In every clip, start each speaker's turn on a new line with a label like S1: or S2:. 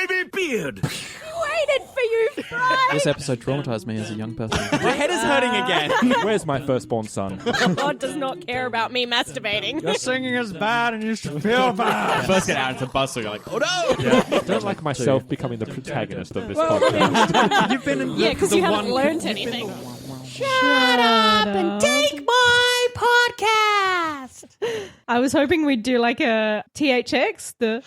S1: baby beard.
S2: Waited for you, Frank.
S3: This episode traumatized me as a young person.
S4: My head is hurting again.
S5: Where's my firstborn son?
S2: God does not care about me masturbating.
S1: Your singing is bad and you should feel bad.
S4: First get out into the bus, so you're like, oh no!
S5: Yeah, I don't like myself becoming the protagonist of this podcast.
S1: You've been in
S2: Yeah, because you haven't learned anything. Shut up and take my podcast. I was hoping we'd do like a THX, the...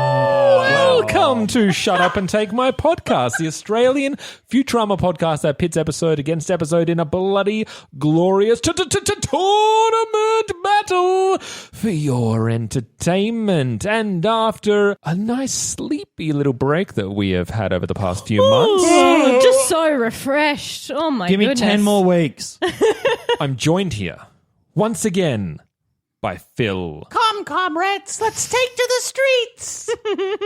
S5: Welcome to Shut Up and Take My Podcast, the Australian Futurama podcast that pits episode against episode in a bloody glorious tournament battle for your entertainment. And after a nice sleepy little break that we have had over the past few months,
S2: Oh, just so refreshed. Oh my
S1: Give me
S2: goodness.
S1: 10 more weeks.
S5: I'm joined here once again by Phil.
S4: Come, comrades, let's take to the streets.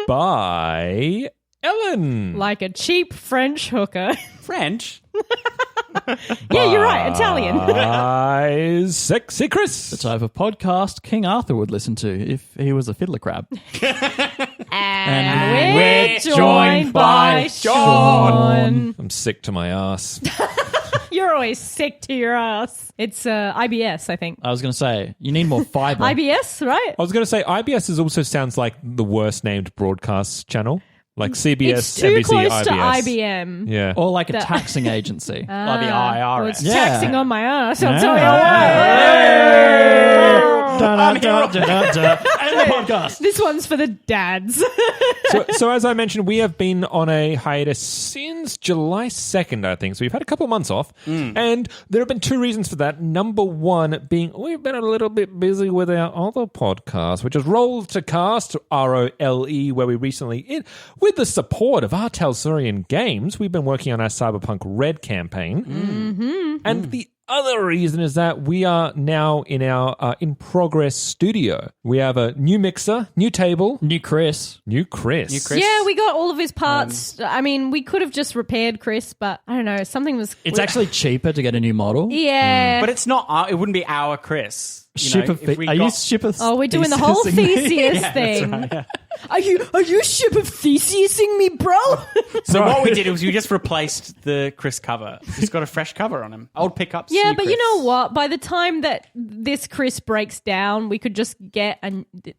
S5: By Ellen.
S2: Like a cheap French hooker.
S4: French?
S2: Yeah, you're right. Italian.
S5: By Sexy Chris.
S3: The type of podcast King Arthur would listen to if he was a fiddler crab.
S2: And we're joined by Sean.
S5: I'm sick to my ass.
S2: You're always sick to your ass. It's IBS, I think.
S3: I was going to say, you need more fiber.
S2: IBS, right?
S5: I was going to say IBS also sounds like the worst named broadcast channel, like CBS,
S2: It's too
S5: NBC,
S2: close
S5: IBS.
S2: to IBM.
S5: Yeah.
S3: Or like a taxing agency.
S4: Like the
S2: Well,
S4: IRS.
S2: it's
S3: Yeah.
S2: taxing on my ass. I'll
S3: Yeah.
S2: tell you what.
S3: End the podcast.
S2: This one's for the dads.
S5: So as I mentioned, we have been on a hiatus since July 2nd, I think. So we've had a couple of months off. And there have been two reasons for that. Number one being we've been a little bit busy with our other podcast, which is Roll to Cast, ROLE, where we recently, with the support of Artelsurian Games, we've been working on our Cyberpunk Red campaign. And the other reason is that we are now in our in-progress studio. We have a new mixer, new table,
S3: New Chris.
S5: new Chris.
S2: Yeah, we got all of his parts. I mean, we could have just repaired Chris, but I don't know. Something was...
S3: It's actually cheaper to get a new model.
S2: Yeah.
S4: But it's not, it wouldn't be our Chris.
S3: Ship of
S4: Are
S3: you ship of
S2: Oh, we're doing the whole Theseus thing. Are you ship of Theseusing me, bro?
S4: So what we did was we just replaced the Chris cover. He's got a fresh cover on him. Old pickups.
S2: Yeah,
S4: new
S2: but
S4: Chris.
S2: you know what? By the time that this Chris breaks down, we could just get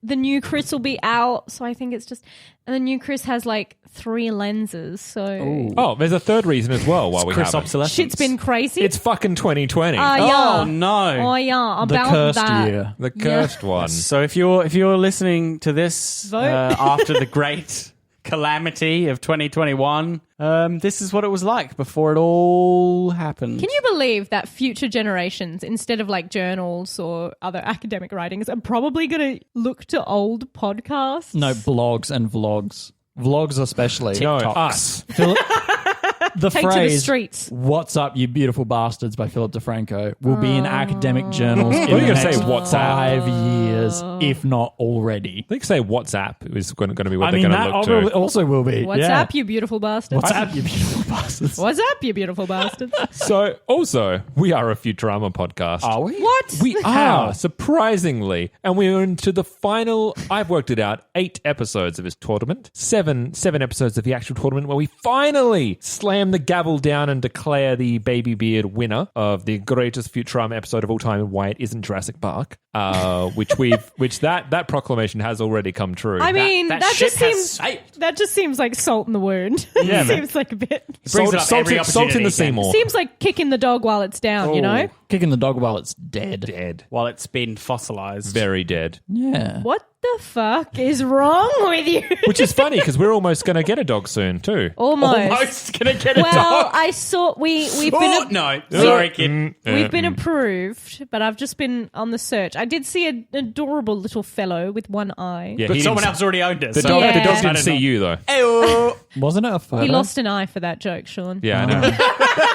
S2: the new Chris will be out. So I think it's just... And the new Chris has like 3 lenses, so...
S5: Oh, there's a third reason as well why we
S4: Chris
S5: haven't.
S4: obsolescence.
S2: Shit's been crazy.
S5: It's fucking 2020.
S2: yeah.
S4: Oh no.
S2: Oh, yeah.
S3: The
S2: About
S3: cursed
S2: that.
S3: year.
S5: the cursed one.
S4: So if you're listening to this
S2: Vote.
S4: after the great calamity of 2021, this is what it was like before it all happened.
S2: Can you believe that future generations, instead of like journals or other academic writings, are probably going to look to old podcasts?
S3: No, blogs and vlogs. Vlogs especially.
S5: No,
S4: TikToks.
S5: us.
S3: The
S2: Take to the
S3: phrase,
S2: streets.
S3: "What's up, you beautiful bastards" by Philip DeFranco will be in academic journals in
S5: What are you
S3: the
S5: gonna
S3: next
S5: say, WhatsApp?
S3: 5 years, if not already.
S5: I think say WhatsApp is going to be what
S3: I
S5: they're
S3: mean,
S5: going
S3: that
S5: to look to.
S3: also will be.
S2: What's
S3: yeah.
S2: up, you beautiful bastards?
S3: What's up, you beautiful bastards?
S2: What's up, you beautiful bastards?
S5: So, also, we are a Futurama podcast.
S3: Are we?
S2: What?
S5: We
S3: How?
S5: are, surprisingly. And we're into the final, I've worked it out, 8 episodes of this tournament. Seven episodes of the actual tournament where we finally slam the gavel down and declare the Baby Beard winner of the greatest Futurama episode of all time and why it isn't Jurassic Park, which that proclamation has already come true.
S2: I mean,
S4: that
S2: that
S4: ship
S2: just
S4: has
S2: seems
S4: sailed.
S2: that just seems like salt in the wound.
S5: Yeah,
S2: It
S5: man.
S2: seems like a bit.
S4: brings it up every
S5: salt in
S4: opportunity
S5: the
S4: again.
S5: Seymour.
S2: Seems like kicking the dog while it's down. You know
S3: Kicking the dog while it's dead.
S5: Dead.
S4: While it's been fossilized.
S5: Very dead.
S3: Yeah.
S2: what the fuck is wrong with you?
S5: Which is funny because we're almost going to get a dog soon too.
S2: Almost.
S4: Gonna get a
S2: Well,
S4: dog.
S2: I saw we've
S4: Oh,
S2: been
S4: no. Sorry, kid.
S2: we've been approved, but I've just been on the search. I did see an adorable little fellow with one eye.
S5: Yeah,
S4: But
S5: he
S4: someone
S5: didn't-
S4: else already owned it.
S5: The
S4: so
S5: dog,
S2: Yeah.
S5: the dog
S2: I
S5: didn't
S4: don't
S5: see
S4: know.
S5: you though.
S4: Ew.
S3: Wasn't it a photo?
S2: He lost an eye for that joke, Sean.
S5: Yeah, I know.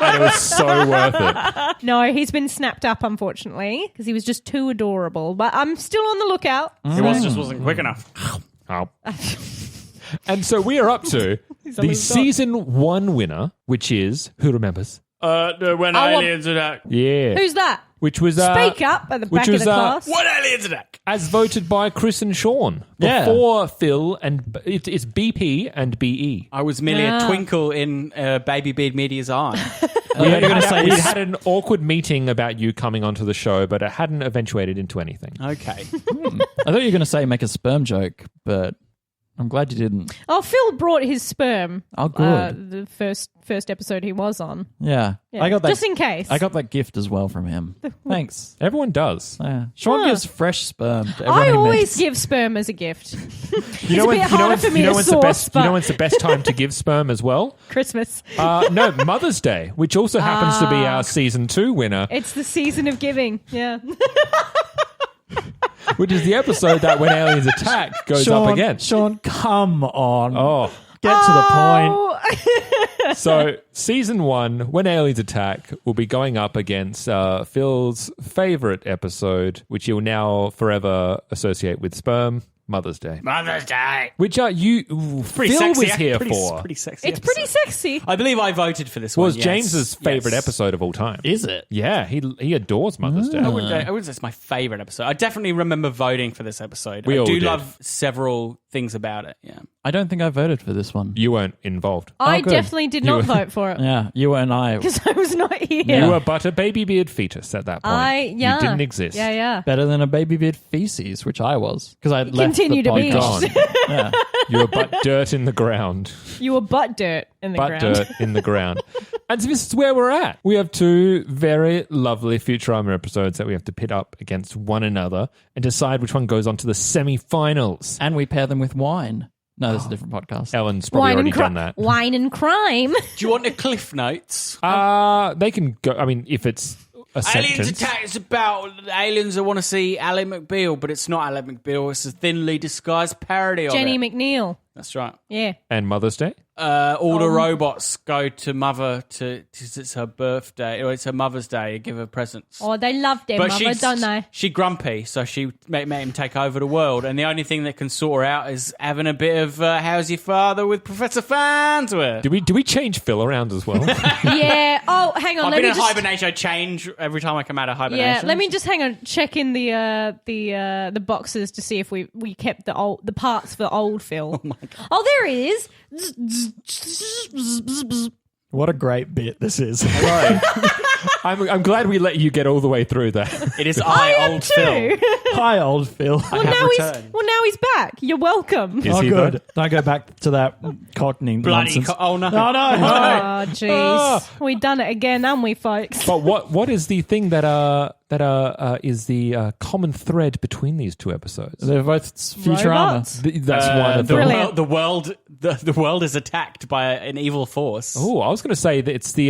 S5: And it was so worth it.
S2: No, he's been snapped up, unfortunately, because he was just too adorable. But I'm still on the lookout.
S4: He wasn't quick enough.
S5: Oh. And so we are up to the
S2: little
S5: season 1 winner, which is, who remembers?
S4: When
S2: I want-
S4: aliens attack.
S5: Yeah.
S2: Who's that?
S5: which was
S2: Speak up at the back of the class.
S4: What aliens attack?
S5: as voted by Chris and Sean
S3: Yeah.
S5: before Phil, and it's BP and BE.
S4: I was merely a twinkle in Baby Beard Media's eye.
S5: We had an awkward meeting about you coming onto the show, but it hadn't eventuated into anything.
S4: Okay.
S3: I thought you were going to say make a sperm joke, but I'm glad you didn't.
S2: Oh, Phil brought his sperm.
S3: Oh, good.
S2: The first episode he was on.
S3: Yeah.
S2: Yeah,
S3: I got that.
S2: just in case.
S3: I got that gift as well from him. Thanks.
S5: Everyone does.
S3: Yeah. Sean
S2: Huh.
S3: gives fresh sperm to everyone
S2: I
S3: he
S2: always
S3: meets.
S2: give sperm as a gift.
S5: You know
S2: a
S5: when,
S2: bit
S5: you know
S2: harder
S5: when,
S2: for me
S5: you know
S2: to
S5: when's the
S2: source,
S5: best. You know
S2: but-
S5: when's the best time to give sperm as well?
S2: Christmas.
S5: No, Mother's Day, which also happens to be our season 2 winner,
S2: It's the season of giving. Yeah.
S5: which is the episode that when aliens attack goes up again.
S3: Sean, come on.
S5: Oh,
S3: Get to the point.
S2: Oh.
S5: so season 1, when aliens attack, will be going up against Phil's favorite episode, which you'll now forever associate with sperm. Mother's Day,
S4: Mother's Day.
S5: which you
S4: Pretty
S5: Phil
S4: sexy.
S5: was here
S4: pretty,
S5: for.
S4: Pretty sexy.
S2: It's pretty sexy.
S4: I believe I voted for this
S5: Was
S4: one. yes.
S5: James's favorite
S4: Yes.
S5: episode of all time.
S3: Is it?
S5: Yeah, he adores Mother's Day.
S4: I wouldn't say it's my favorite episode. I definitely remember voting for this episode.
S5: We
S4: I
S5: all
S4: do
S5: did.
S4: love several things about it. Yeah.
S3: I don't think I voted for this one.
S5: You weren't involved.
S2: I
S3: good.
S2: definitely did not vote for it
S3: Yeah, you and I.
S2: because I was not here.
S3: Yeah.
S5: You were but a baby beard fetus at that point.
S2: Yeah.
S5: You didn't exist.
S2: Yeah, yeah.
S3: Better than a baby beard feces, which I was because I left
S2: Continue
S3: the
S2: to be.
S3: podcast.
S5: Gone.
S3: Yeah.
S5: You were but dirt in the ground.
S2: You were butt dirt in the
S5: Butt
S2: ground.
S5: dirt in the ground. And so this is where we're at. We have 2 very lovely Futurama episodes that we have to pit up against one another and decide which one goes on to the semi-finals.
S3: And we pair them with wine. No, this is a different podcast.
S5: Ellen's probably already done that.
S2: Wine and crime.
S4: Do you want the cliff notes?
S5: They can go. I mean, if it's a
S4: Aliens
S5: sentence.
S4: attack is about aliens that want to see Ally McBeal, but it's not Ally McBeal. It's a thinly disguised parody of
S2: Jenny
S4: it.
S2: McNeil.
S4: That's right.
S2: Yeah.
S5: And Mother's Day.
S4: All the robots go to Mother to it's her birthday or it's her Mother's Day and give her presents.
S2: Oh, they love their
S4: But
S2: mother, don't they?
S4: She grumpy, so she made him take over the world. And the only thing that can sort her out is having a bit of How's Your Father with Professor Farnsworth.
S5: Do we change Phil around as well?
S2: Yeah. Oh, hang on.
S4: I've
S2: let
S4: been
S2: me
S4: in
S2: just.
S4: hibernation. I change every time I come out of hibernation.
S2: Yeah, let me just hang on. Check in the boxes to see if we kept the parts for old Phil. Oh, there it is.
S1: What a great bit this is.
S5: Right. I'm glad we let you get all the way through that.
S4: It is
S2: I am
S4: old
S2: too.
S4: Phil.
S1: Hi, old Phil.
S2: Well,
S4: have
S2: now
S4: returned.
S2: he's back. You're welcome.
S5: Is
S1: Oh,
S5: he
S1: good.
S5: though?
S1: Don't go back to that Cockney
S4: Bloody
S1: nonsense.
S4: oh no.
S1: No, no.
S2: Oh, jeez. We done it again, haven't we, folks?
S5: But what is the thing that is the common thread between these 2 episodes?
S3: They're both Futurama.
S2: Robots.
S5: That's one of them.
S2: Brilliant.
S4: The world is attacked by an evil force.
S5: Oh, I was going to say that it's the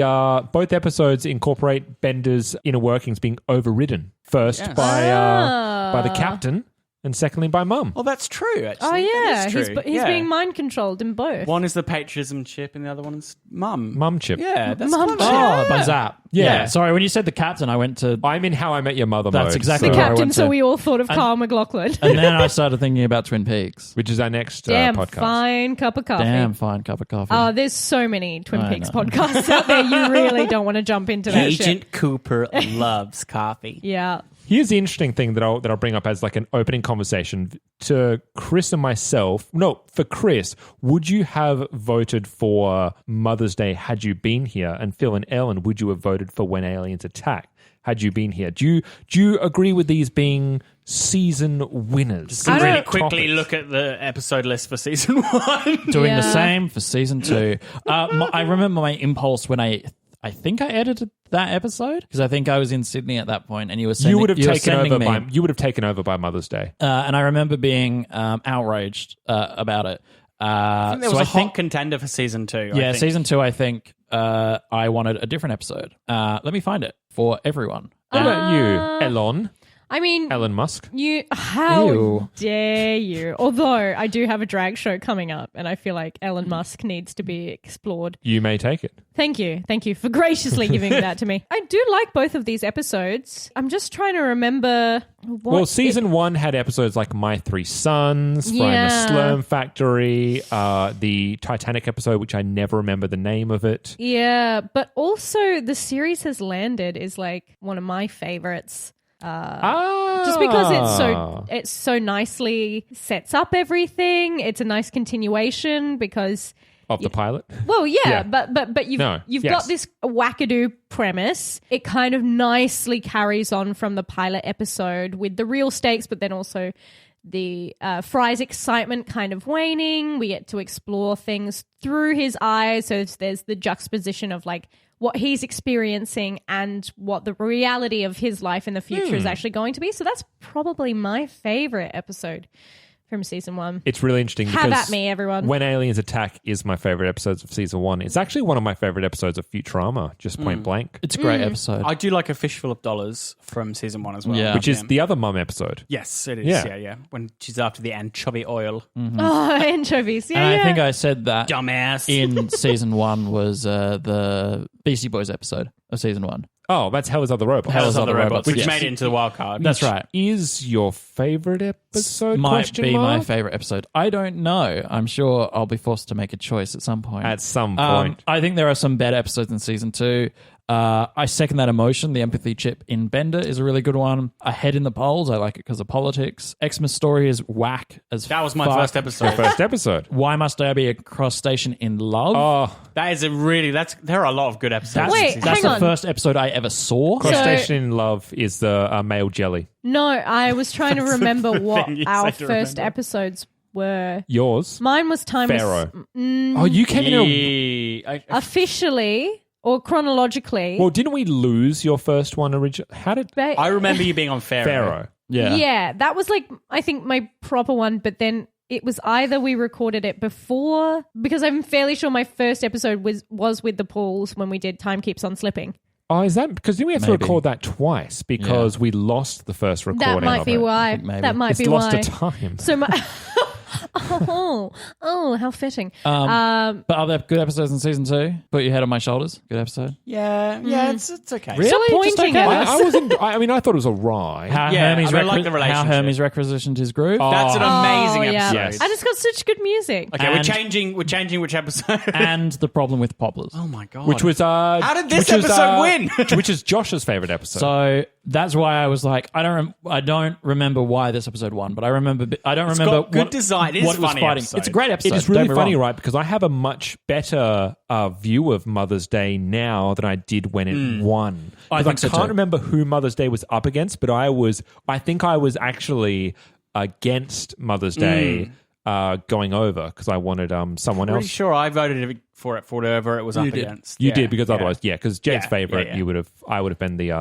S5: both episodes incorporate Bender's inner workings being overridden. First
S4: Yes.
S5: by the captain, and secondly by Mum.
S4: Well, that's true. Actually,
S2: Oh, yeah.
S4: That is true.
S2: He's
S4: Yeah.
S2: being mind controlled in both.
S4: One is the patriotism chip, and the other one's mum.
S5: Mum chip.
S4: Yeah, that's
S2: Mum
S4: clever.
S2: chip.
S3: Oh, by Zap.
S5: Yeah.
S3: Sorry, when you said the captain, I went to.
S5: I'm in How I Met Your Mother
S3: That's
S5: mode.
S3: exactly
S2: the
S3: where I
S2: captain,
S3: went
S2: so
S3: to.
S2: we all thought of Carl McLaughlin.
S3: And then I started thinking about Twin Peaks.
S5: which is our next
S2: Damn
S5: podcast.
S2: fine cup of coffee.
S3: Damn fine cup of coffee.
S2: Oh, there's so many Twin
S3: I
S2: Peaks
S3: know.
S2: podcasts out there. You really don't want to jump into that shit.
S4: Agent Cooper loves coffee.
S2: Yeah.
S5: Here's the interesting thing that I'll bring up as like an opening conversation to Chris and myself. No, for Chris, would you have voted for Mother's Day had you been here? And Phil and Ellen, would you have voted for When Aliens Attack had you been here? Do you agree with these being season winners?
S2: I
S4: Really
S2: don't-
S4: quickly
S5: Topics.
S4: look at the episode list for season 1.
S3: Doing the
S2: Yeah.
S3: same for season 2. I remember my impulse when I think I edited that episode because I think I was in Sydney at that point, and you were sending,
S5: You would have
S3: were
S5: taken
S3: sending
S5: over
S3: me,
S5: by you would have taken over by Mother's Day.
S3: and I remember being outraged about it.
S4: There was
S3: so
S4: a
S3: I
S4: hot
S3: think,
S4: contender for season 2.
S3: yeah, season 2. I think I wanted a different episode. Let me find it for everyone.
S5: What about you, Elon?
S2: I mean,
S5: Elon Musk.
S2: How
S3: Ew.
S2: dare you? Although I do have a drag show coming up, and I feel like Elon Musk needs to be explored.
S5: You may take it.
S2: Thank you for graciously giving that to me. I do like both of these episodes. I'm just trying to remember.
S5: Well, season 1 had episodes like My Three Sons, Fry in
S2: Yeah.
S5: the Slurm Factory, the Titanic episode, which I never remember the name of it.
S2: Yeah, but also the series has landed is like one of my favorites. Just because it's so nicely sets up everything. It's a nice continuation because
S5: Of the pilot.
S2: well, yeah,
S5: Yeah.
S2: but you've
S5: Yes.
S2: got this wackadoo premise. It kind of nicely carries on from the pilot episode with the real stakes, but then also the Fry's excitement kind of waning. We get to explore things through his eyes. So there's the juxtaposition of like what he's experiencing and what the reality of his life in the future is actually going to be. So that's probably my favorite episode from season 1.
S5: It's really interesting
S2: Have
S5: because
S2: at me, everyone.
S5: When Aliens Attack is my favorite episodes of season 1. It's actually one of my favorite episodes of Futurama, just point blank,
S3: It's a great episode.
S4: I do like A Fistful of Dollars from season 1 as well.
S3: Yeah.
S5: which is the other mum episode.
S4: Yes, it is.
S5: Yeah.
S4: Yeah. When she's after the anchovy oil.
S2: Oh, anchovies. Yeah,
S3: and
S2: yeah.
S3: I think I said that
S4: Dumbass.
S3: in season 1 was the Beastie Boys episode of season 1.
S5: Oh, that's Hell is Other Robots.
S3: Hell is Other Robots,
S4: which
S3: yes.
S4: made it into the wild card.
S3: That's right.
S5: Is your favorite episode?
S3: Might
S5: question
S3: be
S5: mark?
S3: my favorite episode. I don't know. I'm sure I'll be forced to make a choice at some point.
S5: At some point.
S3: I think there are some better episodes in season 2. I second that emotion. The empathy chip in Bender is a really good one. Ahead in the polls, I like it because of politics. Xmas Story is whack as
S4: That was my
S3: fuck.
S4: first episode.
S5: First episode.
S3: Why Must I Be a Cross Station in Love?
S5: Oh,
S4: That is a really, there are a lot of good episodes.
S3: that's
S2: Wait,
S4: in season
S3: that's
S2: hang
S3: the
S2: on.
S3: first episode I ever saw.
S5: Cross
S2: So-
S5: Station in Love is the male jelly.
S2: No, I was trying to remember what
S4: thing you
S2: our
S4: say to
S2: first
S4: remember.
S2: episodes were.
S5: Yours?
S2: Mine was Timeless.
S5: Pharaoh. Oh, you came in a...
S2: Officially or chronologically.
S5: Well, didn't we lose your first one originally? How did...
S2: ba-
S4: I remember you being on
S5: Pharaoh.
S3: Yeah.
S2: yeah, that was like, I think my proper one, but then it was either we recorded it before, because I'm fairly sure my first episode was with the Pauls when we did Time Keeps on Slipping.
S5: Oh, is that... Because didn't we have to
S3: Maybe.
S5: record that twice because we lost the first recording
S2: That might
S5: of
S2: be
S5: it?
S2: why.
S3: think maybe.
S2: That might
S5: It's
S2: be
S5: lost
S2: why.
S5: to time.
S2: So my... oh, how fitting.
S3: But are there good episodes in season 2? Put your head on my shoulders. Good episode.
S4: Yeah, it's okay.
S5: Really?
S2: Stop
S3: Just
S2: pointing
S3: okay.
S2: at us.
S5: I wasn't... I mean, I thought it was all right.
S3: How
S4: Yeah,
S3: Hermes,
S4: I like the
S3: how
S4: relationship.
S3: Hermes requisitioned his groove.
S4: That's an amazing
S2: Oh, yeah.
S4: episode.
S5: Yes.
S2: And it's got such good music.
S4: Okay, we're changing which episode.
S3: And the problem with poplars.
S4: oh my god.
S5: Which was...
S4: How did this
S5: which was,
S4: episode win?
S5: which is Josh's favorite episode.
S3: So that's why I was like, I don't remember why this episode won, but I don't remember
S4: got good
S3: what,
S4: design. It is
S3: what
S4: a
S3: was
S4: funny
S3: fighting.
S4: episode.
S3: It's a great episode.
S5: It is really
S3: don't get me
S5: funny,
S3: wrong.
S5: right? Because I have a much better view of Mother's Day now than I did when it won.
S3: I
S5: 'Cause
S3: think so
S5: can't
S3: too.
S5: remember who Mother's Day was up against, but I think I was actually against Mother's Day going over because I wanted someone
S4: Pretty
S5: else.
S4: sure I voted for it for whatever it was up
S3: You did.
S4: against.
S5: You
S4: Yeah,
S5: did because
S4: yeah.
S5: otherwise, because Jake's
S4: Yeah,
S5: favorite,
S4: yeah, yeah.
S5: I would have been the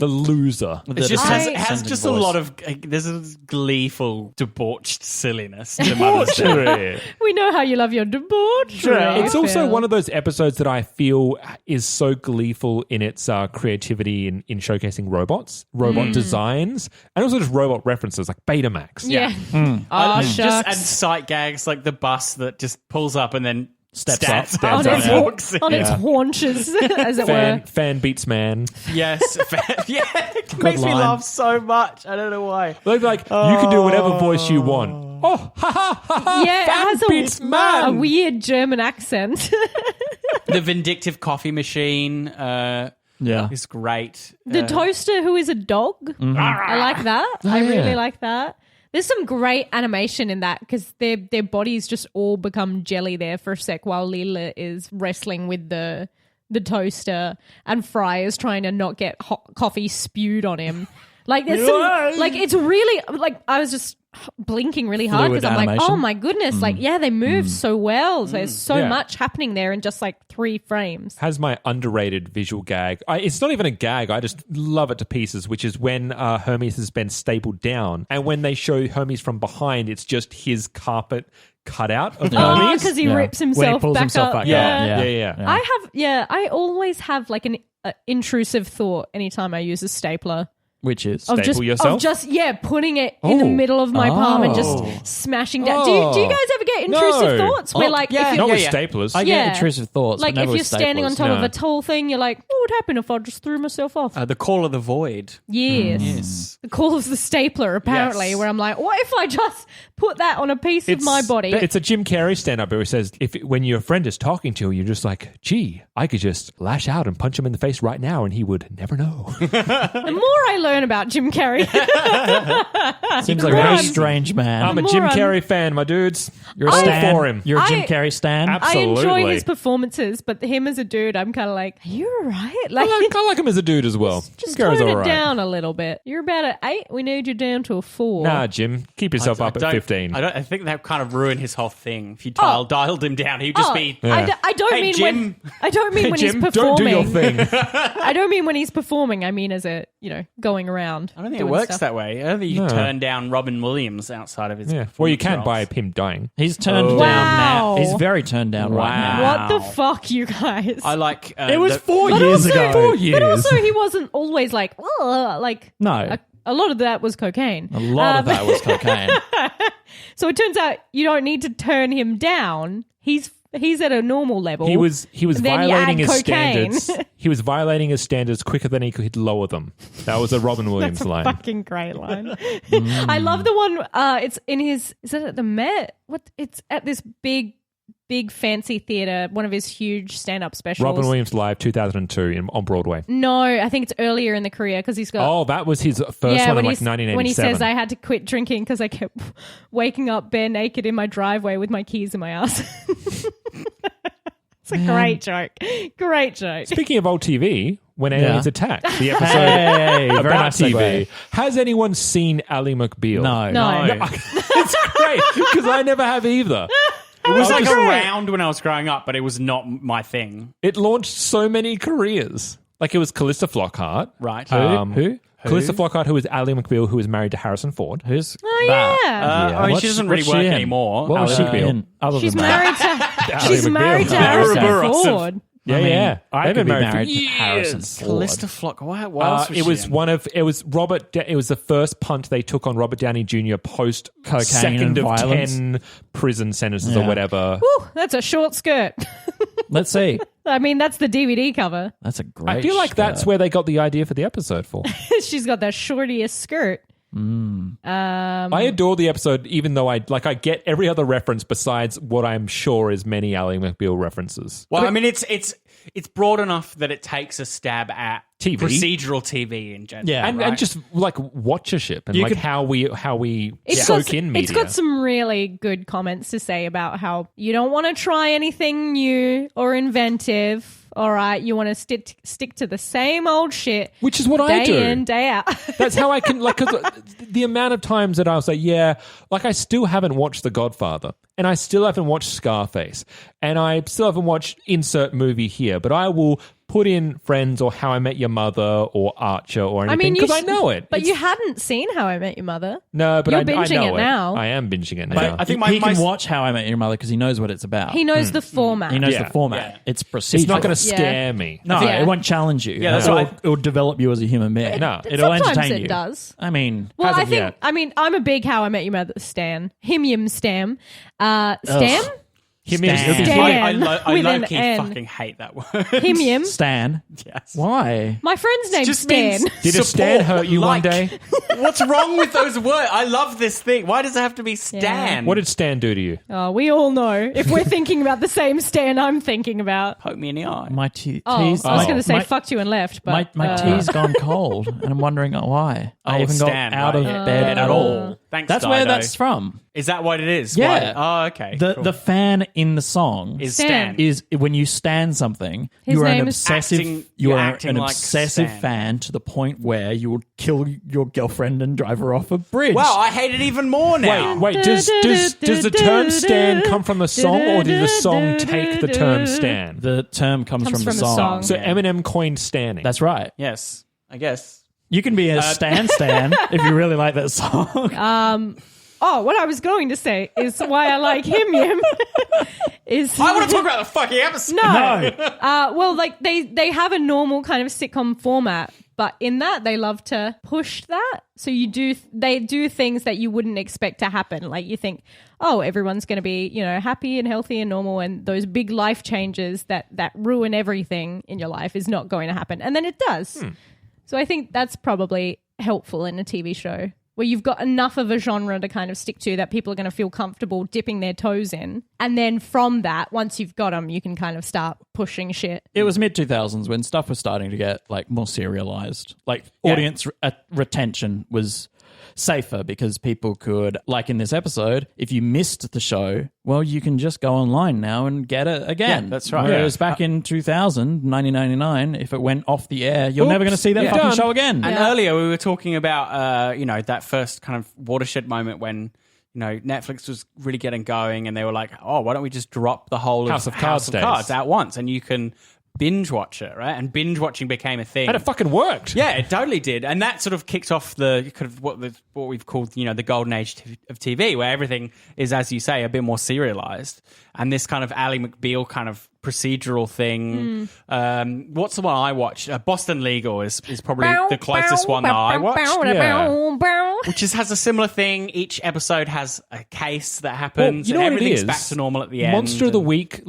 S5: loser.
S4: It just
S3: The
S4: has
S3: descending
S4: just a
S3: voice.
S4: lot of there's a gleeful, debauched silliness to Mother's Day.
S2: We know how you love your debauchery.
S5: It's also
S2: Phil.
S5: one of those episodes that I feel is so gleeful in its creativity in showcasing robot designs, and also just robot references like Betamax.
S2: Yeah.
S4: I
S2: Oh,
S4: just
S2: shucks.
S4: and sight gags like the bus that just pulls up and then
S3: Steps
S4: stands
S3: up.
S2: on
S5: Stands
S2: its,
S5: up.
S4: walks in.
S2: on its haunches, as it were.
S5: Fan beats man.
S4: Yes, yeah, it makes me
S3: line.
S4: laugh so much. I don't know why.
S5: Like you can do whatever voice you want. Oh, ha ha ha ha!
S2: Yeah,
S5: fan
S2: it
S5: beats
S2: has
S5: man.
S2: a weird German accent.
S4: The vindictive coffee machine
S3: Yeah.
S4: is great.
S2: The toaster who is a dog. I like that. I
S3: yeah.
S2: really like that. There's some great animation in that because their bodies just all become jelly there for a sec while Lila is wrestling with the toaster and Fry is trying to not get hot coffee spewed on him. Like there's some, like it's really like I was just blinking really hard
S3: Fluid
S2: because I'm like,
S3: animation.
S2: oh my goodness, like yeah, they move so well. So there's so
S5: Yeah.
S2: much happening there in just like 3 frames.
S5: Has my underrated visual gag. It's not even a gag. I just love it to pieces, which is when Hermes has been stapled down. And when they show Hermes from behind, it's just his carpet cut out of
S2: Oh,
S5: Hermes.
S2: because he
S3: Yeah.
S2: rips
S3: When he
S2: himself
S3: pulls
S2: back
S3: himself
S2: up.
S3: back up.
S2: Yeah.
S5: Yeah.
S2: I always have like an intrusive thought anytime I use a stapler.
S3: Which is
S2: Of
S5: Staple yourself?
S2: Putting it in the middle of my palm and just smashing down. Do you guys ever get intrusive
S5: No.
S2: thoughts? Where like, if
S5: Not
S2: you're,
S5: with staplers.
S3: I get intrusive thoughts.
S2: like
S3: but never
S2: if you're
S3: with
S2: standing on
S3: staplers.
S2: top of
S5: No.
S2: a tall thing, you're like, what would happen if I just threw myself off?
S4: The call of the void.
S2: Yes.
S4: Yes.
S2: The call of the stapler, apparently,
S4: Yes.
S2: where I'm like, what if I just put that on a piece of my body?
S5: It's a Jim Carrey stand-up where he says, when your friend is talking to you, you're just like, gee, I could just lash out and punch him in the face right now and he would never know.
S2: The more I learn about Jim Carrey,
S3: Seems like a very strange man.
S5: I'm a
S2: More
S5: Jim
S2: on-
S5: Carrey fan, my dudes.
S3: You're a
S5: All
S3: stan.
S5: for him.
S3: You're a Jim
S2: I-
S3: Carrey stan.
S2: I enjoy
S5: Absolutely.
S2: his performances, but him as a dude, I'm kind of like, are you all right? Like,
S5: I like him as a dude as well.
S2: just
S5: Jim Carrey's
S2: tone it
S5: all right.
S2: down a little bit. You're about an 8. We need you down to a 4.
S5: Nah, Jim, keep yourself up at 15.
S4: I think that kind of ruined his whole thing. If you dialed him down, he'd just be.
S2: I don't
S4: Hey,
S2: mean
S4: Jim.
S2: when
S5: Jim,
S2: he's performing.
S5: don't do your thing.
S2: I don't mean when he's performing. I mean as a going around.
S4: I don't think it
S2: doing
S4: works
S2: stuff.
S4: that way. I don't think you can turn down Robin Williams outside of his.
S5: Yeah. Well, you
S4: performance
S5: can by
S4: roles.
S5: him dying.
S3: He's turned down
S2: Wow.
S3: now. He's very turned down right now.
S4: Wow.
S2: What the fuck, you guys?
S4: I like.
S3: It was
S4: the-
S3: 4
S2: But
S3: years
S2: also-
S3: ago. 4 years.
S2: But also, he wasn't always like,
S3: No.
S2: A lot of that was cocaine.
S3: A lot of that was cocaine.
S2: So it turns out you don't need to turn him down. He's at a normal level.
S5: He was
S2: Then you
S5: violating
S2: add
S5: his
S2: cocaine.
S5: standards. He was violating his standards quicker than he could lower them. That was a Robin Williams
S2: That's a
S5: line.
S2: fucking great line. I love the one. It's in his. Is it at the Met? What? It's at this big fancy theater. One of his huge stand-up specials.
S5: Robin Williams Live 2002 on Broadway.
S2: No, I think it's earlier in the career because he's got.
S5: Oh, that was his first one in like 1987.
S2: When he says, I had to quit drinking because I kept waking up bare naked in my driveway with my keys in my ass. It's a great joke. Great joke.
S5: Speaking of old TV, When Aliens Attack, the episode
S3: Hey, very
S5: about
S3: nice
S5: TV.
S3: segue.
S5: Has anyone seen Ally McBeal?
S2: No.
S5: It's great because I never have either.
S4: It was like
S2: great.
S4: around when I was growing up, but it was not my thing.
S5: It launched so many careers. Like it was Callista Flockhart.
S4: Right.
S3: Who?
S5: Callista Flockhart, who was Ally McBeal, who was married to Harrison Ford.
S3: Who's
S2: Oh,
S3: that?
S2: yeah.
S4: I mean,
S3: What's-
S4: she doesn't really
S3: what's
S4: work
S3: in?
S4: anymore.
S3: What was
S5: Ally
S3: she
S5: McBeal.
S3: in? Other
S2: She's
S3: than that?
S2: married to. She's
S5: McBeal.
S2: married to
S5: Yeah,
S2: Harrison
S4: Ross.
S2: Ford.
S5: Yeah,
S3: I mean,
S5: yeah.
S3: I
S5: They've
S3: could
S5: been
S3: be
S5: married
S3: married
S5: for
S3: to
S5: years.
S3: Harrison Ford.
S4: Callista Flock. What else was
S5: It was
S4: she in?
S5: one of it was Robert. It was the first punt they took on Robert Downey Jr. post
S3: Cocaine
S5: second
S3: and
S5: of
S3: violence.
S5: 10 prison sentences or
S3: Yeah.
S5: whatever.
S2: Whew, that's a short skirt.
S3: Let's see.
S2: I mean, that's the DVD cover.
S3: That's a great.
S5: I feel like that's where they got the idea for the episode for.
S2: She's got that shortiest skirt.
S5: I adore the episode, even though I get every other reference besides what I'm sure is many Ally McBeal references.
S4: Well, I mean, it's broad enough that it takes a stab at
S5: TV.
S4: procedural TV in general.
S3: Yeah.
S5: And
S4: right?
S5: just like watchership and
S3: You
S5: like
S3: could-
S5: how we
S2: It's
S5: soak
S2: got,
S5: in media.
S2: It's got some really good comments to say about how you don't want to try anything new or inventive. All right, you want to stick to the same old shit,
S5: Which is what I do.
S2: day in, day out.
S5: That's how I can, like, because the amount of times that I was like, yeah, like I still haven't watched The Godfather and I still haven't watched Scarface and I still haven't watched insert movie here, but I will put in Friends or How I Met Your Mother or Archer or anything because I know it.
S2: But
S5: It's-
S2: you hadn't seen How I Met Your Mother.
S5: No, but
S2: You're
S5: I
S2: binging
S5: know
S2: it now.
S5: I am binging it now.
S4: But I think
S3: he
S4: my
S3: can watch How I Met Your Mother because he knows what it's about.
S2: He knows the format.
S3: He knows
S5: Yeah.
S3: the format.
S4: Yeah.
S3: It's procedural.
S5: it's not going to
S2: Yeah.
S5: scare me.
S3: No,
S2: Yeah.
S3: it won't challenge you.
S4: Yeah, that's
S3: it'll,
S4: what
S3: it'll develop you as a human being.
S5: No.
S3: it'll
S2: Sometimes
S3: entertain
S2: it
S3: you.
S2: does.
S3: I mean,
S2: Well, I
S5: Hasn't
S2: think.
S5: yet.
S2: I mean, I'm a big How I Met Your Mother stan. Him stam. Stam.
S3: Stan.
S2: Stan.
S4: I
S2: with an
S4: low-key
S2: N.
S4: fucking hate that word.
S2: Him.
S3: Stan.
S4: Yes.
S3: Why?
S2: My friend's name's
S4: Just
S2: Stan.
S4: means
S5: Did a Stan
S4: support,
S5: hurt you one
S4: like.
S5: day?
S4: What's wrong with those words? I love this thing. Why does it have to be Stan?
S5: What did Stan do to you?
S2: Oh, we all know. If we're thinking about the same Stan I'm thinking about.
S4: Poke me in the eye.
S3: My
S2: Oh,
S3: tea's.
S2: I was going to say
S3: my,
S2: fucked you and left, but
S3: my tea's gone cold, and I'm wondering why. I haven't
S4: Stan,
S3: got out
S4: right,
S3: of
S4: yeah.
S3: bed at all.
S4: Thanks,
S3: That's where
S4: Dido.
S3: that's from.
S4: Is that what it is?
S3: Yeah.
S4: Why? Oh, okay.
S3: The fan in the song
S4: is
S2: Stan.
S4: Stan.
S3: is when you stand something,
S2: His
S3: you are an
S2: name is-
S3: obsessive.
S4: Acting-
S3: you
S4: you're
S3: are
S4: acting
S3: an
S4: like
S3: obsessive
S4: Stan.
S3: fan to the point where you will kill your girlfriend and drive her off a bridge.
S4: Wow, I hate it even more now.
S5: Wait, does the term Stan come from the song or did the song take the term Stan?
S3: The term comes from the song.
S5: So Eminem coined Stanning.
S3: That's right.
S4: Yes, I guess.
S3: You can be a stan if you really like that song.
S2: Oh, what I was going to say is why I like him is
S4: I want to talk about the fucking episode.
S2: no. Well, like they have a normal kind of sitcom format, But in that, they love to push that. So they do things that you wouldn't expect to happen. Like you think, oh, everyone's going to be, happy and healthy and normal, and those big life changes that ruin everything in your life is not going to happen. And then it does. So I think that's probably helpful in a TV show where you've got enough of a genre to kind of stick to that people are going to feel comfortable dipping their toes in. And then from that, once you've got them, you can kind of start pushing shit.
S3: It was mid-2000s when stuff was starting to get like more serialized. Like audience retention was safer because people could, like in this episode, if you missed the show, well, you can just go online now and get it again.
S4: Yeah, that's right.
S3: Whereas back in 1999, if it went off the air, you're never going to see that fucking show again.
S4: And earlier we were talking about, that first kind of watershed moment when, Netflix was really getting going and they were like, oh, why don't we just drop the whole
S5: House of Cards
S4: at once and you can binge watch it, right? And binge watching became a thing.
S5: And it fucking worked.
S4: Yeah, it totally did. And that sort of kicked off the kind of what we've called, the golden age of TV, where everything is, as you say, a bit more serialized. And this kind of Ally McBeal kind of procedural thing. What's the one I watched? Boston Legal is probably the closest one that I watched. Which has a similar thing. Each episode has a case that happens.
S5: Well, you know
S4: and everything's
S5: what it is?
S4: back to normal at the end.
S5: Monster of the Week,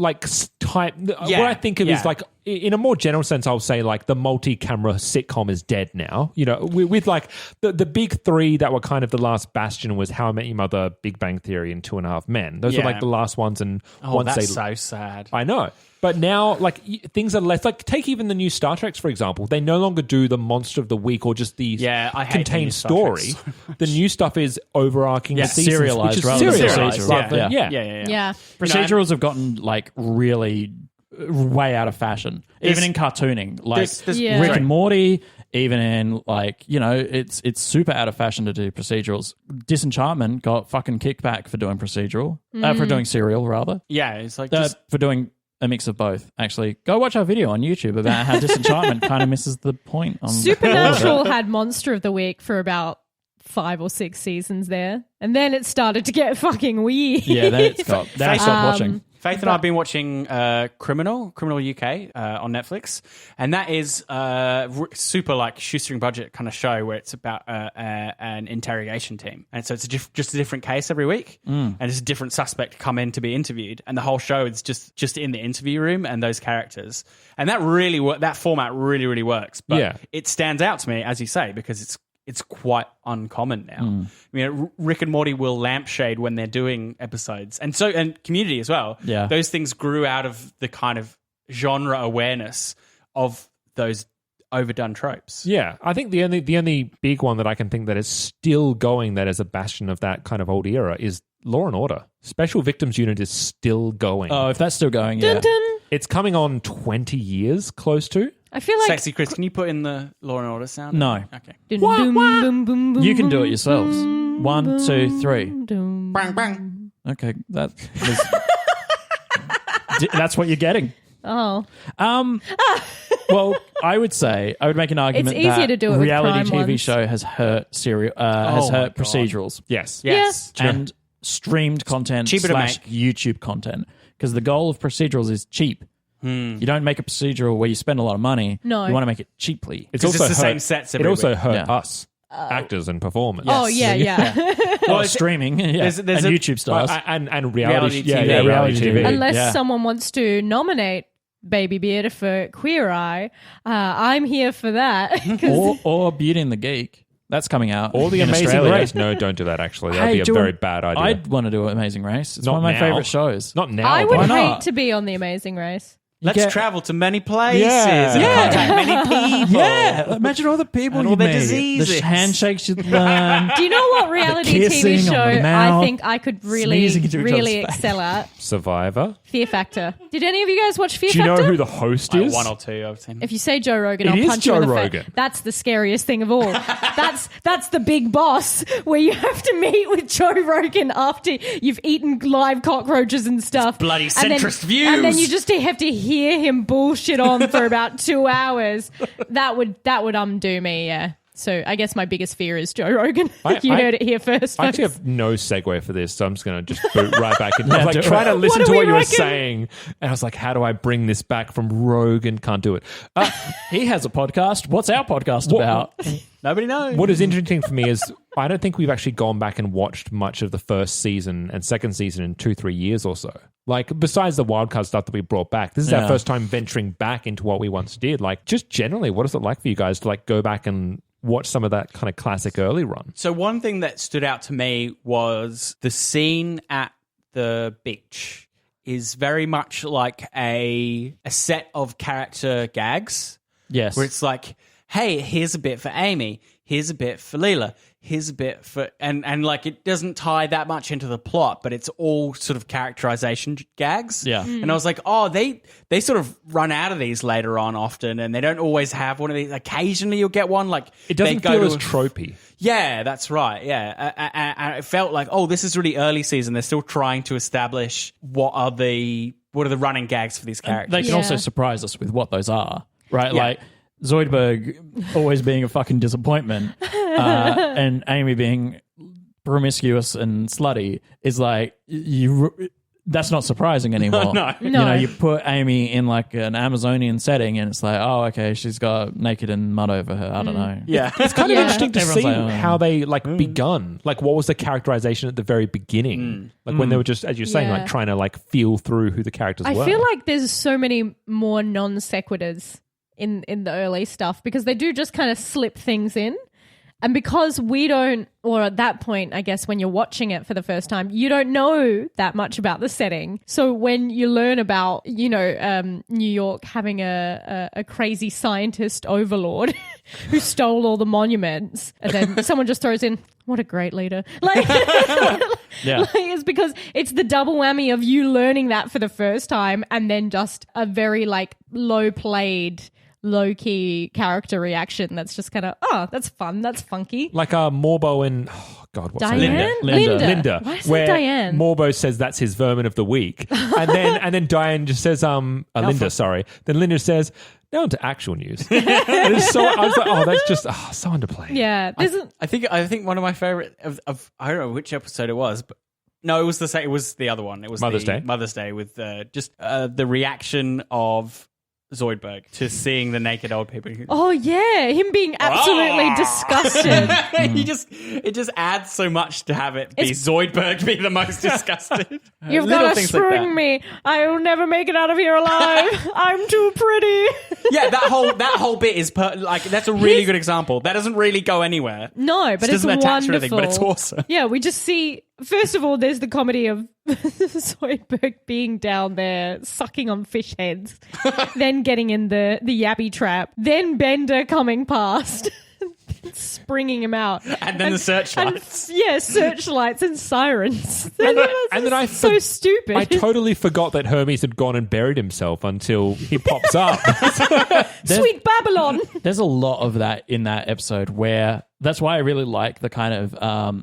S5: type. What I think of is like, in a more general sense, I'll say like the multi-camera sitcom is dead now. With like the big three that were kind of the last bastion was How I Met Your Mother, Big Bang Theory, and Two and a Half Men. Those were like the last ones. And
S4: that's so sad.
S5: I know. But now, like, things are less... Like, take even the new Star Treks, for example. They no longer do the Monster of the Week or just the contained story. So the new stuff is overarching the seasons,
S3: serialized
S5: which is
S3: rather than
S5: serialized.
S3: procedural.
S2: Yeah.
S3: Procedurals have gotten, like, really way out of fashion. Even in cartooning. Like, Rick and Morty... Even in, like, it's super out of fashion to do procedurals. Disenchantment got fucking kickback for doing procedural. For doing serial, rather.
S4: Yeah, it's like...
S3: for doing a mix of both, actually. Go watch our video on YouTube about how Disenchantment kind of misses the point. On
S2: Supernatural had Monster of the Week for about 5 or 6 seasons there. And then it started to get fucking weird.
S3: Yeah, then I stopped watching.
S4: Faith and I have been watching Criminal UK on Netflix, and that is super like shoestring budget kind of show where it's about an interrogation team, and so it's just a different case every week, and it's a different suspect come in to be interviewed, and the whole show is just in the interview room and those characters, and that format really works, but it stands out to me, as you say, because it's quite uncommon now. I mean, Rick and Morty will lampshade when they're doing episodes, and Community as well.
S3: Yeah,
S4: those things grew out of the kind of genre awareness of those overdone tropes.
S5: Yeah, I think the only big one that I can think that is still going, that is a bastion of that kind of old era, is Law and Order. Special Victims Unit is still going.
S3: Oh, if that's still going,
S2: dun, dun.
S5: It's coming on 20 years, close to.
S2: I feel like...
S4: Sexy Chris, can you put in the Law and Order sound?
S3: No.
S4: Okay.
S3: You can do it yourselves. 1, 2, 3.
S4: Bang, bang.
S3: Okay, that's what you're getting.
S2: Oh.
S3: Well, I would make an argument
S2: it's easier
S3: that
S2: to do it with
S3: reality
S2: crime
S3: TV
S2: ones.
S3: show has hurt procedurals.
S5: Yes.
S4: Yes.
S3: And streamed content
S4: Cheaper to
S3: / YouTube content. Because the goal of procedurals is cheap. You don't make a procedural where you spend a lot of money.
S2: No.
S3: You want to make it cheaply.
S5: It's also
S4: the same sets every
S5: It also
S4: week.
S5: hurt us, actors and performers.
S2: Oh, yeah.
S3: Well, streaming,
S4: there's
S3: and YouTube stars.
S5: And
S4: Reality
S5: reality,
S4: TV.
S5: reality TV.
S2: Unless someone wants to nominate Baby Bearder for Queer Eye, I'm here for that.
S3: or Beauty and the Geek. That's coming out.
S5: Or The
S3: in
S5: Amazing
S3: Australia.
S5: Race. No, don't do that, actually. That'd be a very bad idea.
S3: I'd want to do Amazing Race. It's
S5: Not
S3: one of my
S5: now.
S3: favorite shows.
S5: Not now.
S2: I would
S3: Why
S2: hate
S3: not?
S2: to be on The Amazing Race.
S4: Let's travel to many places
S5: Yeah.
S4: and
S3: Yeah.
S4: contact many people.
S3: Yeah, imagine all the people
S4: And
S3: you
S4: all their
S3: meet.
S4: diseases.
S3: The handshakes you learn.
S2: Do you know what reality
S3: kissing
S2: TV
S3: on
S2: show
S3: the mouth,
S2: I think I could really,
S3: sneezing into each
S2: really
S3: other's face.
S2: excel at?
S5: Survivor.
S2: Fear Factor. Did any of you guys watch Fear
S5: Do you
S2: Factor?
S5: know who the host is?
S4: One or two I've seen.
S2: If you say Joe Rogan,
S5: It
S2: I'll
S5: is
S2: punch you in
S5: Joe
S2: the
S5: Rogan.
S2: face. That's the scariest thing of all. That's the big boss where you have to meet with Joe Rogan after you've eaten live cockroaches and stuff.
S4: Bloody
S2: And then-
S4: centrist views.
S2: And then you just have to hear him bullshit on for about 2 hours. That would undo me, yeah. So I guess my biggest fear is Joe Rogan. You
S5: I
S2: heard it here first.
S5: I actually
S2: folks.
S5: have no segue for this, so I'm just going to just boot right back in. I was
S1: do
S5: like
S1: it.
S5: trying to listen
S2: What
S5: to
S2: do
S5: what
S2: we
S5: you were
S2: reckon?
S5: saying, and I was like, how do I bring this back from Rogan? Can't do it.
S3: He has a podcast. What's our podcast about?
S4: Nobody knows.
S5: What is interesting for me is I don't think we've actually gone back and watched much of the first season and second season in 2-3 years or so. Like, besides the wildcard stuff that we brought back, this is our first time venturing back into what we once did. Like, just generally, what is it like for you guys to like go back and watch some of that kind of classic early run?
S4: So one thing that stood out to me was the scene at the beach is very much like a set of character gags.
S3: Yes.
S4: Where it's like, hey, here's a bit for Amy, here's a bit for Leela, here's a bit for... And like, it doesn't tie that much into the plot, but it's all sort of characterization gags.
S3: Yeah.
S4: And I was like, oh, they sort of run out of these later on often, and they don't always have one of these. Occasionally you'll get one, like...
S5: It doesn't
S4: they go
S5: feel
S4: to
S5: as
S4: a-
S5: tropey.
S4: Yeah, that's right. Yeah, and it felt like, oh, this is really early season. They're still trying to establish what are the running gags for these characters.
S3: They can
S2: Yeah.
S3: also surprise us with what those are, right?
S4: Yeah.
S3: Like Zoidberg always being a fucking disappointment, and Amy being promiscuous and slutty is like that's not surprising anymore.
S4: No.
S3: You know, you put Amy in like an Amazonian setting, and it's like, oh, okay, she's got naked and mud over her. I don't know.
S4: Yeah.
S5: It's kind of
S2: Yeah.
S5: interesting to
S3: Everyone's
S5: see
S3: like, oh.
S5: how they like begun. Like, what was the characterization at the very beginning? Like when they were just, as you're saying,
S2: Yeah.
S5: like trying to like feel through who the characters
S2: I
S5: were.
S2: feel like there's so many more non sequiturs in the early stuff because they do just kind of slip things in. And because we don't, or at that point, I guess when you're watching it for the first time, you don't know that much about the setting. So when you learn about, you know, New York having a crazy scientist overlord who stole all the monuments, and then someone just throws in, what a great leader. Like,
S3: Yeah.
S2: like, it's because it's the double whammy of you learning that for the first time and then just a very like low-key character reaction that's just kind of, oh, that's fun, that's funky.
S5: like Morbo and God, what's her name?
S2: Diane?
S5: Linda.
S2: Why is it
S5: where
S2: Diane?
S5: Morbo says that's his vermin of the week, and then Diane just says, Linda, sorry. Then Linda says, now on to actual news. And it's so, I was like, oh, that's just so underplayed.
S2: Yeah, there's
S4: I think one of my favorite of I don't know which episode it was, but no, it was the same. It was the other one. It was
S5: Mother's
S4: the
S5: Day?
S4: Mother's Day with just the reaction of Zoidberg to seeing the naked old people.
S2: oh yeah, him being absolutely disgusted.
S4: It just adds so much to have it be Zoidberg be the most disgusted.
S2: You've
S4: Little
S2: got to
S4: things like
S2: string
S4: that.
S2: me. I'll never make it out of here alive. I'm too pretty.
S4: Yeah, that whole bit is like that's a really good example. That doesn't really go anywhere.
S2: No, but
S4: It
S2: it's
S4: doesn't attach to
S2: wonderful.
S4: anything, but it's awesome.
S2: Yeah, we just see. First of all, there's the comedy of Zoidberg being down there sucking on fish heads, then getting in the yabby trap, then Bender coming past, springing him out,
S4: And then the searchlights.
S2: Searchlights and sirens.
S5: And then I
S2: so stupid.
S5: I totally forgot that Hermes had gone and buried himself until he pops up.
S2: Sweet Babylon.
S3: There's a lot of that in that episode where that's why I really like the kind of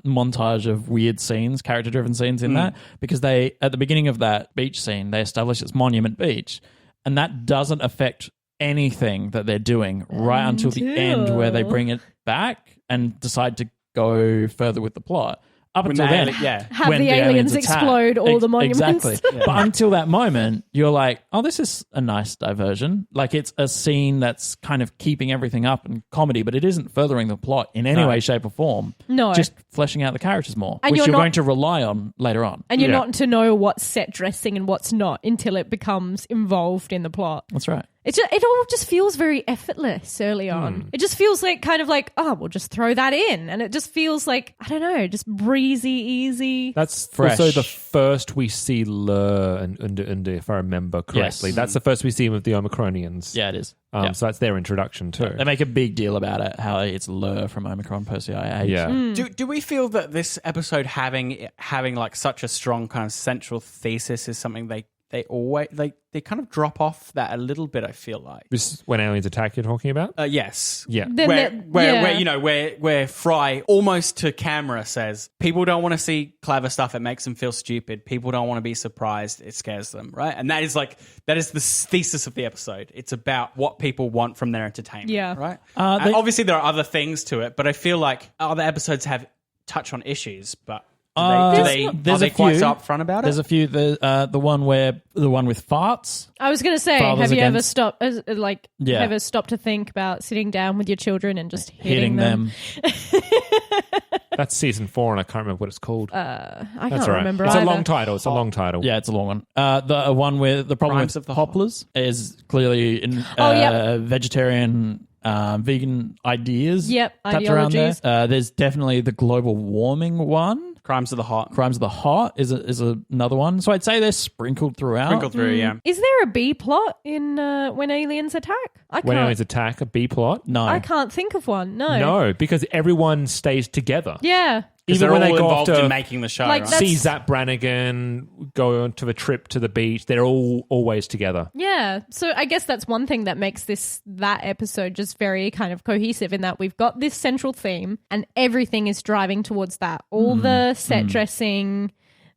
S3: montage of weird scenes, character-driven scenes in that, because they, at the beginning of that beach scene, they establish it's Monument Beach, and that doesn't affect anything that they're doing right until the end where they bring it back and decide to go further with the plot. Up
S4: When
S3: until
S4: the
S3: then,
S4: ali- yeah.
S2: Have
S3: when
S2: the aliens
S3: attack.
S2: explode all the monuments.
S3: Exactly. But until that moment, you're like, oh, this is a nice diversion. Like, it's a scene that's kind of keeping everything up and comedy, but it isn't furthering the plot in any way, shape, or form.
S2: No.
S3: Just fleshing out the characters more,
S2: And
S3: which
S2: you're
S3: you're
S2: not-
S3: going to rely on later on.
S2: And you're
S5: Yeah.
S2: not to know what's set dressing and what's not until it becomes involved in the plot.
S3: That's right.
S2: It all just feels very effortless early on. It just feels like kind of like, oh, we'll just throw that in. And it just feels like, I don't know, just breezy, easy.
S5: That's
S3: Fresh.
S5: also the first we see Lur and Unda, if I remember correctly.
S3: Yes.
S5: That's the first we see him of the Omicronians.
S3: Yeah, it is. Yeah.
S5: So that's their introduction too.
S3: They make a big deal about it, how it's Lur from Omicron Persei 8.
S5: Yeah.
S4: Do we feel that this episode having like such a strong kind of central thesis is something they they always they kind of drop off that a little bit. I feel like
S5: This is when aliens attack you're talking about?
S4: yes,
S5: Yeah.
S4: where Fry almost to camera says people don't want to see clever stuff. It makes them feel stupid. People don't want to be surprised. It scares them, right? And that is the thesis of the episode. It's about what people want from their entertainment, right? And obviously, there are other things to it, but I feel like other episodes have touch on issues, but. Are they quite so upfront about it?
S3: There's a few. The one with farts.
S2: I was going to say,
S3: Fathers
S2: have you ever
S3: against-
S2: stopped, ever stopped to think about sitting down with your children and just hitting them?
S5: That's season 4, and I can't remember what it's called.
S2: I
S5: That's
S2: can't
S5: all right.
S2: remember.
S5: It's
S2: either.
S5: a long title. It's a long title.
S3: Yeah, it's a long one. The one with the problem
S4: Crimes
S3: with
S4: of the
S3: poplars is clearly vegetarian. Vegan ideas.
S2: Yep,
S3: tapped around there.
S2: ideologies.
S3: There's definitely the global warming one.
S4: Crimes of the Hot.
S3: Crimes of the Hot is another one. So I'd say they're sprinkled throughout.
S4: Sprinkled through, yeah.
S2: Is there a B plot in When Aliens Attack?
S5: When aliens attack, a B plot?
S3: No.
S2: I can't think of one.
S5: No, because everyone stays together.
S2: Yeah.
S4: Because
S5: Even
S4: they're
S5: when they
S4: all
S5: go
S4: involved
S5: off to
S4: in making the show,
S2: Like
S4: right?
S2: that-
S5: see Zach Brannigan go on to a trip to the beach, they're all always together.
S2: Yeah. So I guess that's one thing that makes that episode just very kind of cohesive in that we've got this central theme and everything is driving towards that. All the set dressing,